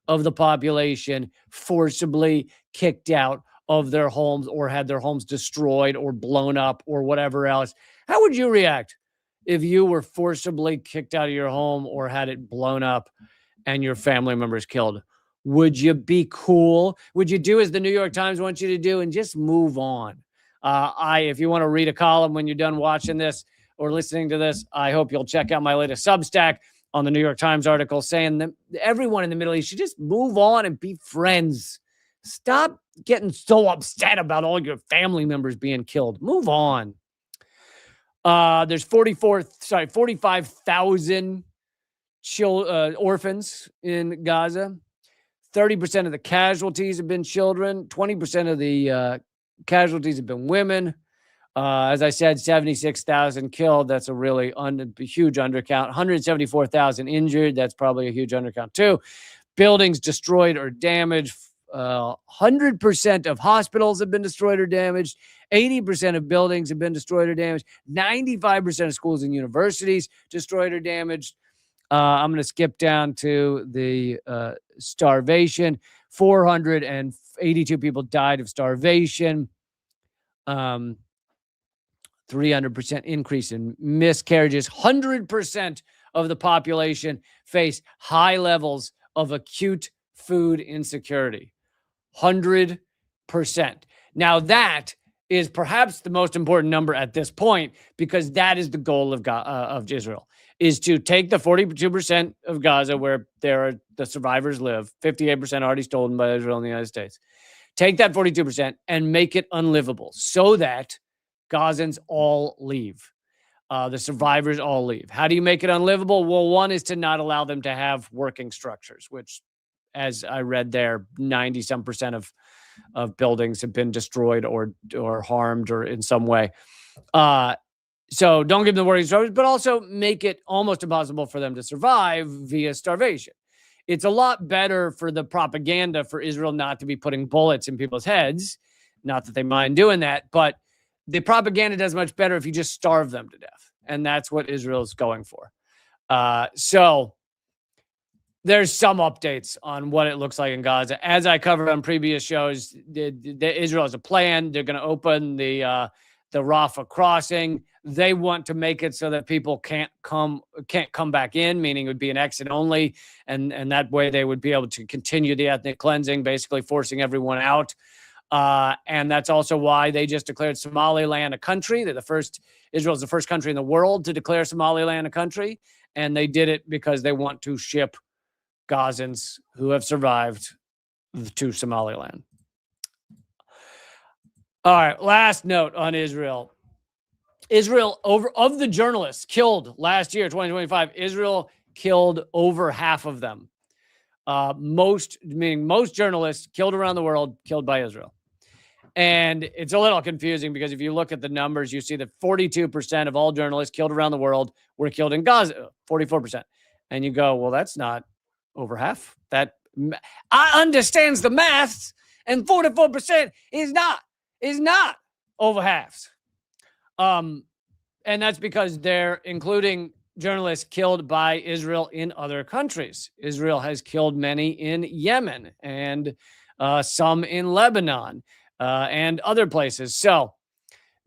of the population forcibly kicked out of their homes or had their homes destroyed or blown up or whatever else. How would you react if you were forcibly kicked out of your home or had it blown up and your family members killed? Would you be cool? Would you do as the New York Times wants you to do and just move on? If you want to read a column when you're done watching this or listening to this, I hope you'll check out my latest Substack on the New York Times article saying that everyone in the Middle East should just move on and be friends. Stop getting so upset about all your family members being killed. Move on. There's 45,000 orphans in Gaza. 30% of the casualties have been children. 20% of the casualties have been women. As I said, 76,000 killed. That's a really huge undercount. 174,000 injured. That's probably a huge undercount too. Buildings destroyed or damaged. 100% of hospitals have been destroyed or damaged. 80% of buildings have been destroyed or damaged. 95% of schools and universities destroyed or damaged. I'm going to skip down to the starvation. 482 people died of starvation. 300% increase in miscarriages. 100% of the population face high levels of acute food insecurity. 100%. Now that is perhaps the most important number at this point, because that is the goal of Israel, is to take the 42% of Gaza where the survivors live, 58% already stolen by Israel and the United States. Take that 42% and make it unlivable so that Gazans all leave. The survivors all leave. How do you make it unlivable? Well, one is to not allow them to have working structures, which, as I read there, 90-some% of buildings have been destroyed or harmed or in some way. So don't give them the working structures, but also make it almost impossible for them to survive via starvation. It's a lot better for the propaganda for Israel not to be putting bullets in people's heads. Not that they mind doing that, but the propaganda does much better if you just starve them to death. And that's what Israel's going for. So there's some updates on what it looks like in Gaza. As I covered on previous shows, Israel has a plan. They're going to open the Rafah crossing. They want to make it so that people can't come back in, meaning it would be an exit only. And that way they would be able to continue the ethnic cleansing, basically forcing everyone out. And that's also why they just declared Somaliland a country. Israel's the first country in the world to declare Somaliland a country. And they did it because they want to ship Gazans who have survived to Somaliland. All right, last note on Israel. Of the journalists killed last year, 2025, Israel killed over half of them. Most journalists killed around the world, killed by Israel. And it's a little confusing because if you look at the numbers, you see that 42% of all journalists killed around the world were killed in Gaza, 44%. And you go, well, that's not over half. That I understands the maths, and 44% is not over half. And that's because they're including journalists killed by Israel in other countries. Israel has killed many in Yemen and some in Lebanon and other places. So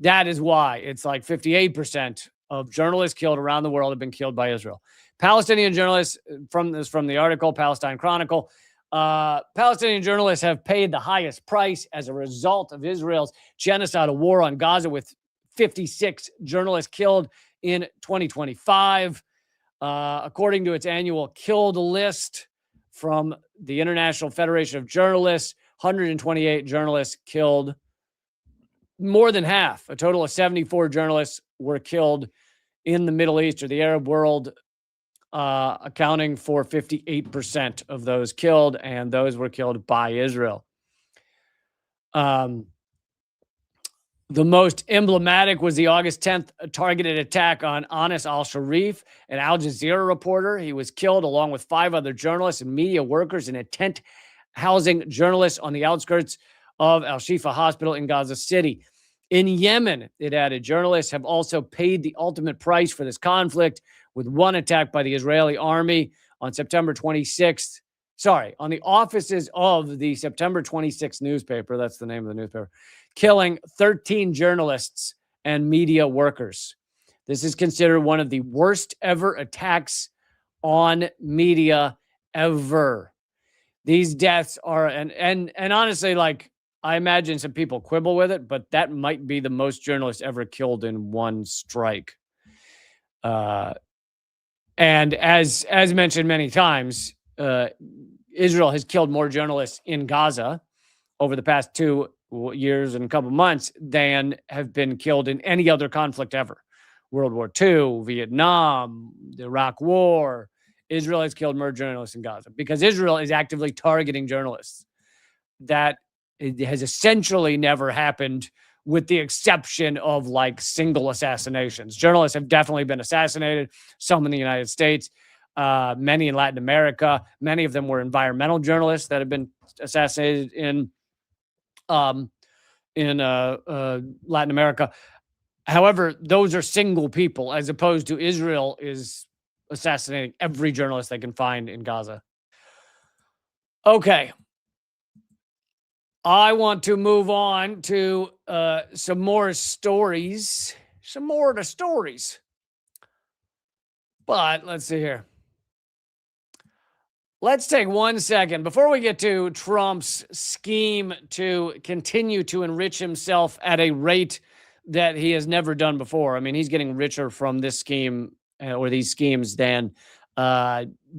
that is why it's like 58% of journalists killed around the world have been killed by Israel. Palestinian journalists, from the article, Palestine Chronicle, Palestinian journalists have paid the highest price as a result of Israel's genocidal war on Gaza, with 56 journalists killed in 2025. According to its annual killed list from the International Federation of Journalists, 128 journalists killed, more than half. A total of 74 journalists were killed in the Middle East or the Arab world, accounting for 58% of those killed, and those were killed by Israel. The most emblematic was the August 10th targeted attack on Anas al-Sharif, an Al Jazeera reporter. He was killed along with 5 other journalists and media workers in a tent housing journalists on the outskirts of Al-Shifa Hospital in Gaza City. In Yemen, it added, journalists have also paid the ultimate price for this conflict, with one attack by the Israeli army on September 26th. On the offices of the September 26th newspaper, that's the name of the newspaper, killing 13 journalists and media workers. This is considered one of the worst ever attacks on media ever. These deaths are, and honestly, like, I imagine some people quibble with it, but that might be the most journalists ever killed in one strike. And as mentioned many times, Israel has killed more journalists in Gaza over the past 2 years and a couple months than have been killed in any other conflict ever. World War II, Vietnam, the Iraq War. Israel has killed more journalists in Gaza because Israel is actively targeting journalists. That it has essentially never happened with the exception of like single assassinations. Journalists have definitely been assassinated, some in the United States, many in Latin America. Many of them were environmental journalists that have been assassinated in Latin America. However, those are single people, as opposed to Israel is assassinating every journalist they can find in Gaza. Okay. I want to move on to some more stories. Some more of the stories. But let's see here. Let's take 1 second before we get to Trump's scheme to continue to enrich himself at a rate that he has never done before. I mean, he's getting richer from this scheme or these schemes than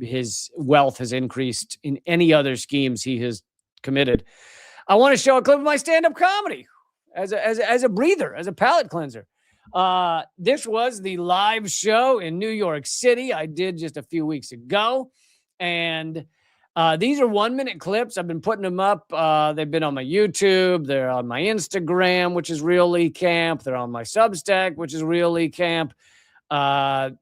his wealth has increased in any other schemes he has committed. I want to show a clip of my stand-up comedy as a breather, as a palate cleanser. This was the live show in New York City I did just a few weeks ago. And these are 1-minute clips. I've been putting them up. They've been on my YouTube. They're on my Instagram, which is Real Lee Camp. They're on my Substack, which is Real Lee Camp. So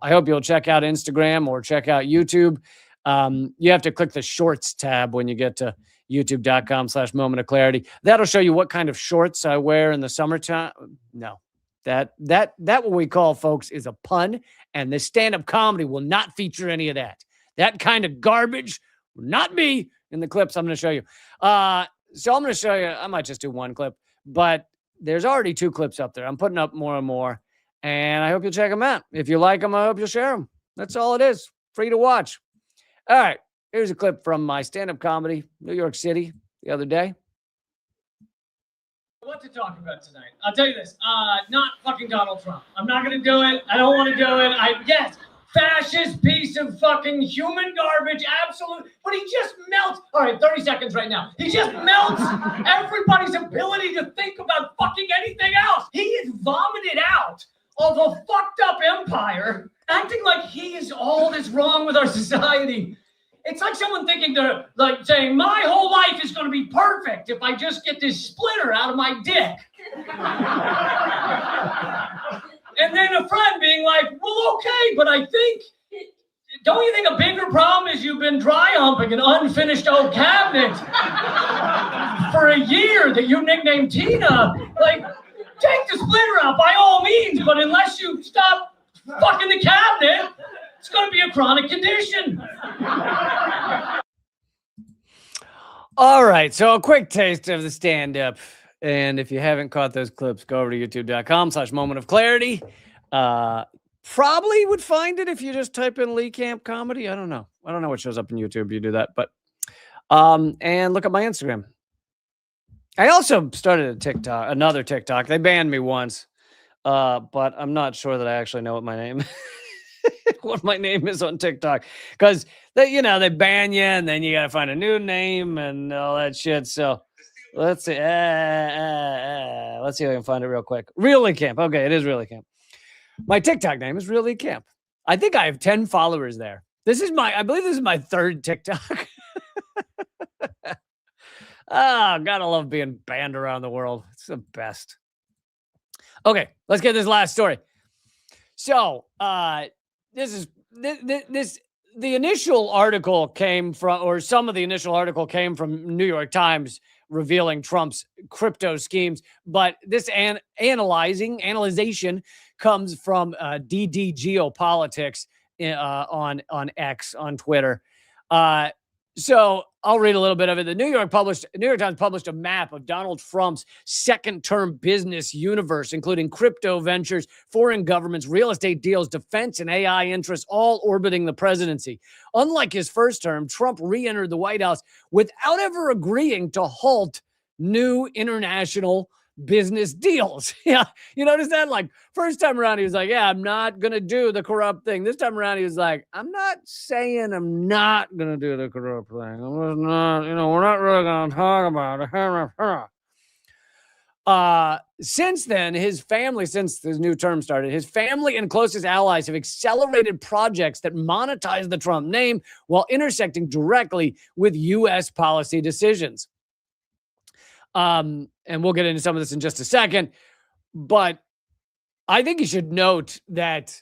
I hope you'll check out Instagram or check out YouTube. You have to click the shorts tab when you get to youtube.com/moment of clarity. That'll show you what kind of shorts I wear in the summertime. No, that what we call, folks, is a pun. And this stand-up comedy will not feature any of that. That kind of garbage will not be in the clips I'm going to show you. So I'm going to show you, I might just do one clip, but there's already 2 clips up there. I'm putting up more and more, and I hope you'll check them out. If you like them, I hope you'll share them. That's all it is. Free to watch. All right. Here's a clip from my stand-up comedy, New York City, the other day. What to talk about tonight? I'll tell you this. Not fucking Donald Trump. I'm not going to do it. I don't want to do it. Yes, fascist piece of fucking human garbage. Absolute. But he just melts. All right, 30 seconds right now. He just melts everybody's ability to think about fucking anything else. He is vomited out of a fucked up empire, acting like he is all that's wrong with our society. It's like someone thinking they're like saying, my whole life is going to be perfect if I just get this splinter out of my dick. And then a friend being like, well, okay, but I think, don't you think a bigger problem is you've been dry humping an unfinished oak cabinet for a year that you nicknamed Tina? Like, take the splinter out by all means, but unless you stop fucking the cabinet, it's going to be a chronic condition. All right. So a quick taste of the stand-up. And if you haven't caught those clips, go over to youtube.com/moment of clarity. Probably would find it if you just type in Lee Camp Comedy. I don't know what shows up in YouTube. You do that. But and look at my Instagram. I also started another TikTok. They banned me once. But I'm not sure that I actually know what my name what my name is on TikTok, because they ban you and then you got to find a new name and all that shit. So let's see. Let's see if I can find it real quick. Real Lee Camp. Okay, it is Real Lee Camp. My TikTok name is Real Lee Camp. I think I have 10 followers there. I believe this is my 3rd TikTok. Oh, God, I love being banned around the world. It's the best. Okay, let's get this last story. So, the initial article came from, or some of the initial article came from New York Times revealing Trump's crypto schemes, but this analyzation comes from DD Geopolitics on X, on Twitter. So I'll read a little bit of it. The New York Times published a map of Donald Trump's second-term business universe, including crypto ventures, foreign governments, real estate deals, defense, and AI interests, all orbiting the presidency. Unlike his first term, Trump re-entered the White House without ever agreeing to halt new international business deals. Yeah, you notice that? Like, first time around, he was like, yeah, I'm not going to do the corrupt thing. This time around, he was like, I'm not saying I'm not going to do the corrupt thing. I'm not, we're not really going to talk about it. Since then, since his new term started, his family and closest allies have accelerated projects that monetize the Trump name while intersecting directly with U.S. policy decisions. And we'll get into some of this in just a second. But I think you should note that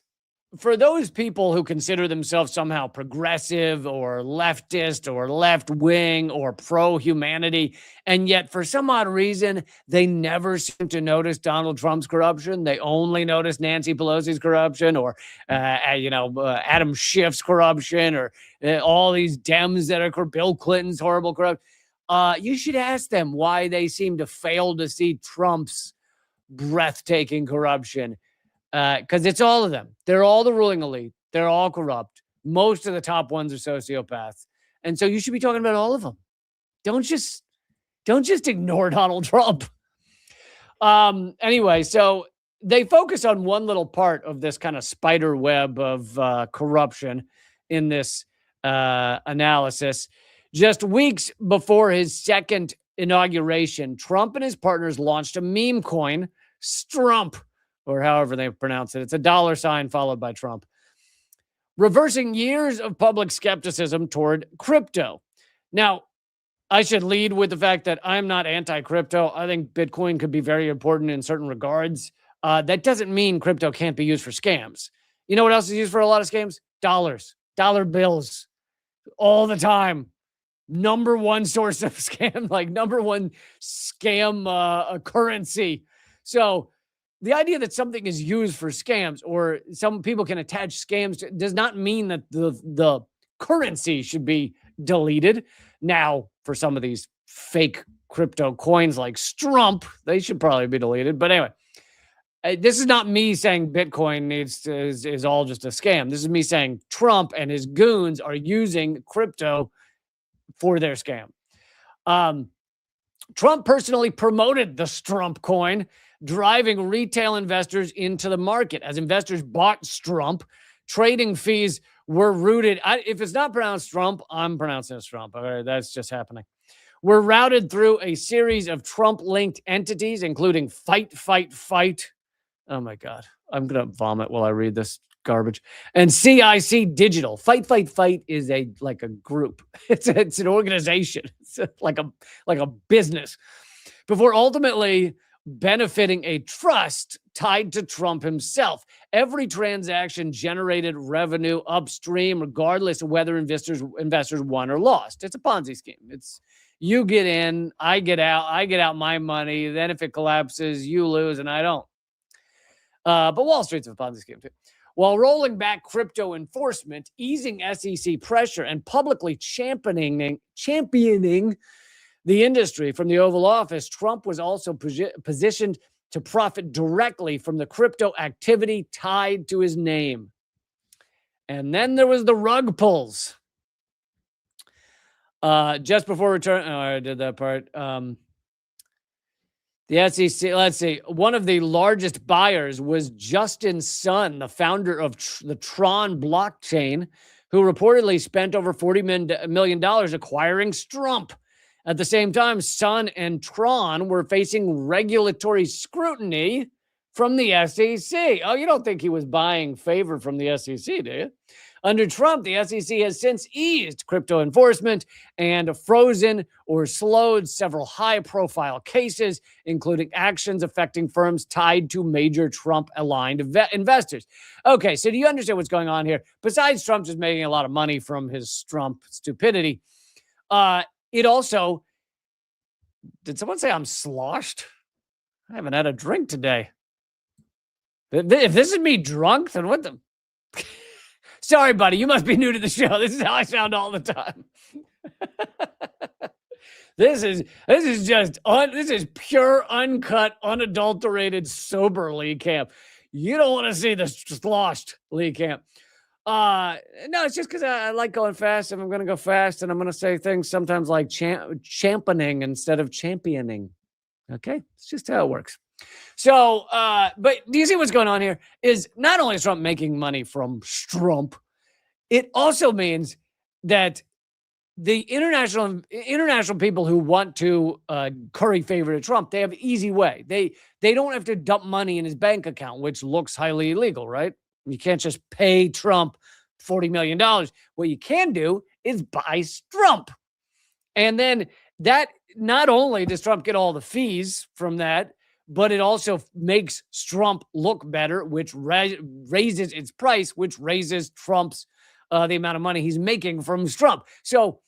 for those people who consider themselves somehow progressive or leftist or left wing or pro humanity, and yet for some odd reason, they never seem to notice Donald Trump's corruption. They only notice Nancy Pelosi's corruption or, Adam Schiff's corruption or all these Dems that are Bill Clinton's horrible corruption. You should ask them why they seem to fail to see Trump's breathtaking corruption. Because it's all of them. They're all the ruling elite. They're all corrupt. Most of the top ones are sociopaths. And so you should be talking about all of them. Don't just ignore Donald Trump. Anyway, so they focus on one little part of this kind of spider web of corruption in this analysis. Just weeks before his second inauguration, Trump and his partners launched a meme coin, Strump, or however they pronounce it. It's a $ followed by Trump, reversing years of public skepticism toward crypto. Now, I should lead with the fact that I'm not anti-crypto. I think Bitcoin could be very important in certain regards. That doesn't mean crypto can't be used for scams. You know what else is used for a lot of scams? Dollars, dollar bills, all the time. Number one source of scam, like number one scam currency. So the idea that something is used for scams or some people can attach scams to, does not mean that the currency should be deleted. Now, for some of these fake crypto coins like Strump, they should probably be deleted. But anyway, this is not me saying Bitcoin is all just a scam. This is me saying Trump and his goons are using crypto for their scam. Trump personally promoted the Strump coin, driving retail investors into the market. As investors bought Strump, trading fees were routed. If it's not pronounced Trump, I'm pronouncing it Strump. Okay, that's just happening. Were routed through a series of Trump-linked entities, including Fight. Oh my God, I'm gonna vomit while I read this garbage. And CIC Digital. Fight is a group. It's an organization. It's like a business. Before ultimately benefiting a trust tied to Trump himself. Every transaction generated revenue upstream, regardless of whether investors won or lost. It's a Ponzi scheme. It's you get in, I get out my money. Then if it collapses, you lose and I don't. But Wall Street's a Ponzi scheme too. While rolling back crypto enforcement, easing SEC pressure, and publicly championing the industry from the Oval Office, Trump was also positioned to profit directly from the crypto activity tied to his name. And then there was the rug pulls. Just before return, I did that part. The SEC, let's see. One of the largest buyers was Justin Sun, the founder of the Tron blockchain, who reportedly spent over $40 million acquiring Strump. At the same time, Sun and Tron were facing regulatory scrutiny from the SEC. Oh, you don't think he was buying favor from the SEC, do you? Under Trump, the SEC has since eased crypto enforcement and frozen or slowed several high-profile cases, including actions affecting firms tied to major Trump-aligned investors. Okay, so do you understand what's going on here? Besides Trump just making a lot of money from his Trump stupidity, it also, did someone say I'm sloshed? I haven't had a drink today. If this is me drunk, then what the... Sorry, buddy, you must be new to the show. This is how I sound all the time. This is pure, uncut, unadulterated, sober Lee Camp. You don't want to see the sloshed Lee Camp. No, it's just because I like going fast, and I'm going to go fast, and I'm going to say things sometimes like championing instead of championing. Okay, it's just how it works. So, but do you see what's going on here? Is not only is Trump making money from Strump, it also means that the international people who want to curry favor to Trump, they have an easy way. They don't have to dump money in his bank account, which looks highly illegal, right? You can't just pay Trump $40 million. What you can do is buy Strump. And then that not only does Trump get all the fees from that, but it also makes Trump look better, which raises its price, which raises Trump's the amount of money he's making from Trump. So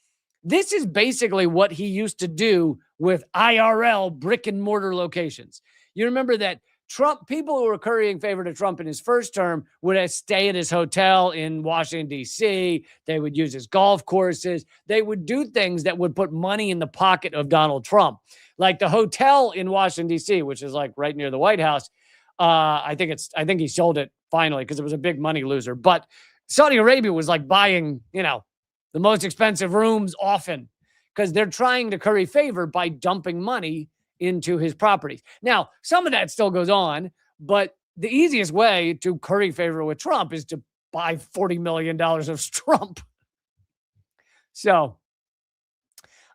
this is basically what he used to do with IRL brick and mortar locations. You remember that people who were currying favor to Trump in his first term would stay at his hotel in Washington, D.C. They would use his golf courses. They would do things that would put money in the pocket of Donald Trump. Like the hotel in Washington, D.C., which is like right near the White House. I think he sold it finally because it was a big money loser. But Saudi Arabia was like buying, the most expensive rooms often because they're trying to curry favor by dumping money into his properties. Now, some of that still goes on, but the easiest way to curry favor with Trump is to buy $40 million of Trump. So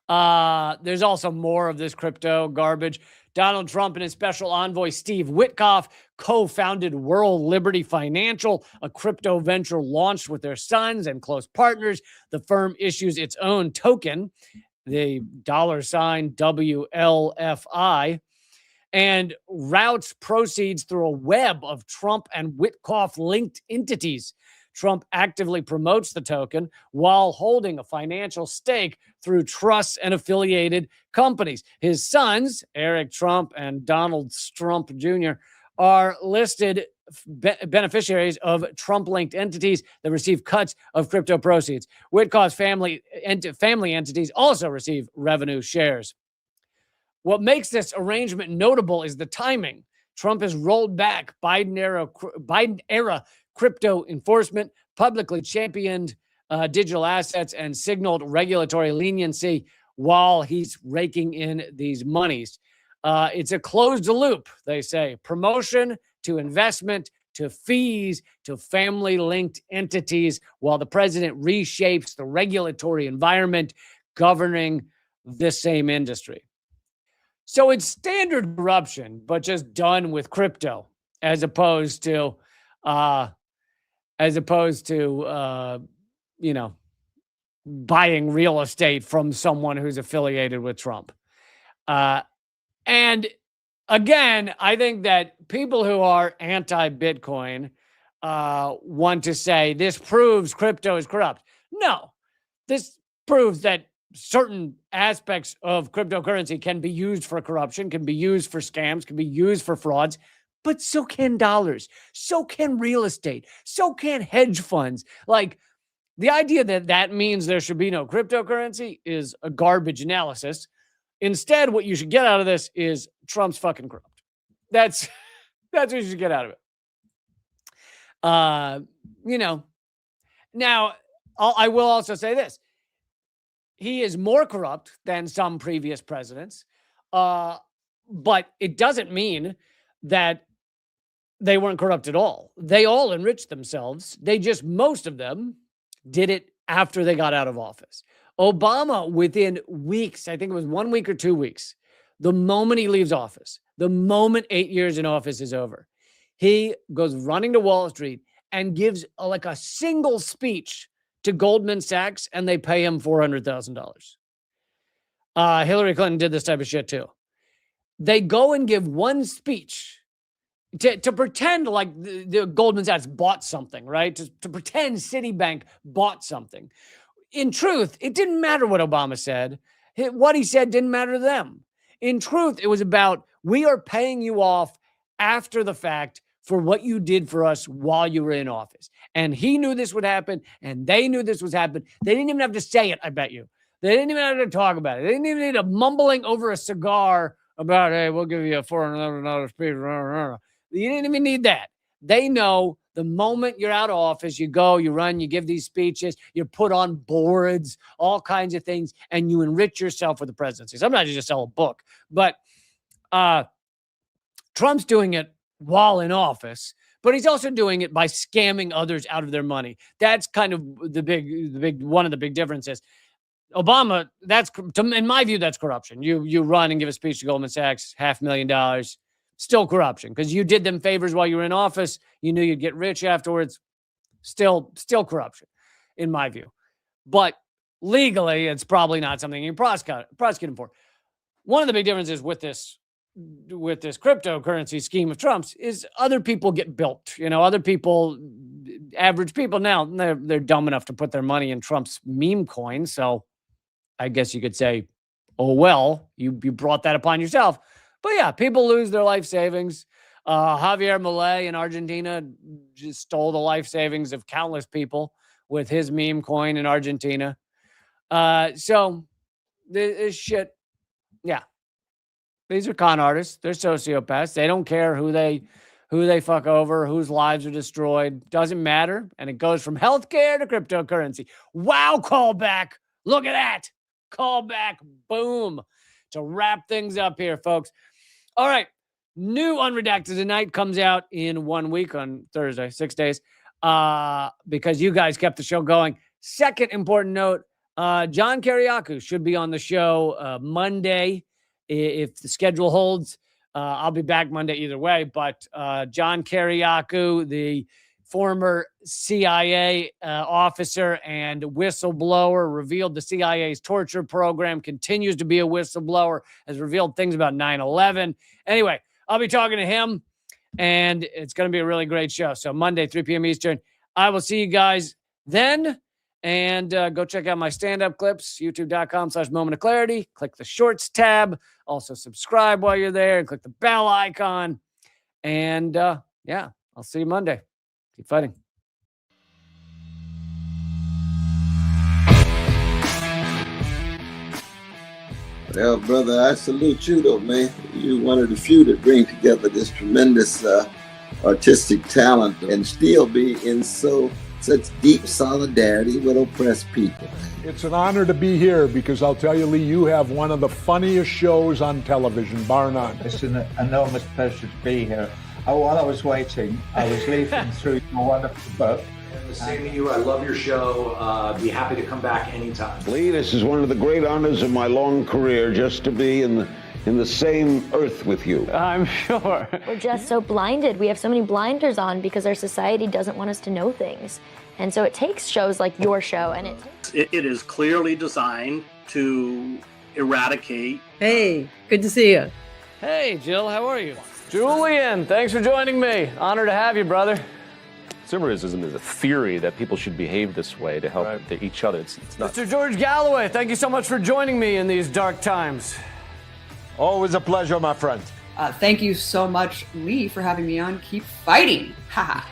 there's also more of this crypto garbage. Donald Trump and his special envoy, Steve Witkoff, co-founded World Liberty Financial, a crypto venture launched with their sons and close partners. The firm issues its own token, the $WLFI, and routes proceeds through a web of Trump and Witkoff linked entities. Trump actively promotes the token while holding a financial stake through trusts and affiliated companies. His sons, Eric Trump and Donald Trump Jr., are listed beneficiaries of Trump-linked entities that receive cuts of crypto proceeds. Witkoff's family entities also receive revenue shares. What makes this arrangement notable is the timing. Trump has rolled back Biden-era crypto enforcement, publicly championed digital assets, and signaled regulatory leniency while he's raking in these monies. It's a closed loop, they say. Promotion to investment to fees to family-linked entities while the president reshapes the regulatory environment governing this same industry. So it's standard corruption, but just done with crypto as opposed to buying real estate from someone who's affiliated with Trump. And again, I think that people who are anti-Bitcoin want to say this proves crypto is corrupt. No, this proves that certain aspects of cryptocurrency can be used for corruption, can be used for scams, can be used for frauds, but so can dollars, so can real estate, so can hedge funds. Like, the idea that means there should be no cryptocurrency is a garbage analysis. Instead, what you should get out of this is Trump's fucking corrupt. That's what you should get out of it. Now, I will also say this. He is more corrupt than some previous presidents, but it doesn't mean that they weren't corrupt at all. They all enriched themselves. Most of them did it after they got out of office. Obama, within weeks, I think it was 1 week or 2 weeks, the moment he leaves office, the moment 8 years in office is over, he goes running to Wall Street and gives a single speech to Goldman Sachs, and they pay him $400,000. Hillary Clinton did this type of shit too. They go and give one speech to pretend like the Goldman Sachs bought something, right? To pretend Citibank bought something. In truth, it didn't matter what Obama said. What he said didn't matter to them. In truth, it was about, we are paying you off after the fact for what you did for us while you were in office. And he knew this would happen, and they knew this was happening. They didn't even have to say it, I bet you. They didn't even have to talk about it. They didn't even need a mumbling over a cigar about, hey, we'll give you a $400 speech. You didn't even need that. They know the moment you're out of office, you go, you run, you give these speeches, you're put on boards, all kinds of things, and you enrich yourself with the presidency. Sometimes you just sell a book. But Trump's doing it while in office, but he's also doing it by scamming others out of their money. That's kind of the big one of the big differences. Obama, in my view, that's corruption. You run and give a speech to Goldman Sachs, $500,000, still corruption, because you did them favors while you were in office. You knew you'd get rich afterwards. Still corruption, in my view. But legally, it's probably not something you prosecute him for. one of the big differences with this cryptocurrency scheme of Trump's is other people get built. Other people, average people now, they're dumb enough to put their money in Trump's meme coin. So I guess you could say, oh, well, you brought that upon yourself. But yeah, people lose their life savings. Javier Milei in Argentina just stole the life savings of countless people with his meme coin in Argentina. So this shit, yeah. These are con artists. They're sociopaths. They don't care who they fuck over, whose lives are destroyed. Doesn't matter. And it goes from healthcare to cryptocurrency. Wow, callback. Look at that. Callback. Boom. To wrap things up here, folks. All right. New Unredacted Tonight comes out in 1 week on Thursday, 6 days, because you guys kept the show going. Second important note, John Kiriakou should be on the show Monday if the schedule holds. I'll be back Monday either way, but John Kiriakou, the former CIA officer and whistleblower, revealed the CIA's torture program, continues to be a whistleblower, has revealed things about 9/11. Anyway, I'll be talking to him, and it's going to be a really great show. So Monday, 3 p.m. Eastern. I will see you guys then. And go check out my stand-up clips, youtube.com/moment of clarity. Click the shorts tab. Also subscribe while you're there and click the bell icon. And yeah, I'll see you Monday. Keep fighting. Well, brother, I salute you, though, man. You're one of the few that bring together this tremendous artistic talent and still be in such deep solidarity with oppressed people. It's an honor to be here because I'll tell you, Lee, you have one of the funniest shows on television, bar none. It's an enormous pleasure to be here. While I was waiting, I was leafing through your wonderful book. The same to you. I love your show. Be happy to come back anytime. Lee, this is one of the great honors of my long career, just to be in the same earth with you. I'm sure. We're just so blinded. We have so many blinders on because our society doesn't want us to know things. And so it takes shows like your show, and it is clearly designed to eradicate. Hey, good to see you. Hey, Jill, how are you? Julian, thanks for joining me. Honor to have you, brother. Consumerism is a theory that people should behave this way to help each other. It's not. Mr. George Galloway, thank you so much for joining me in these dark times. Always a pleasure, my friend. Thank you so much, Lee, for having me on. Keep fighting. Ha.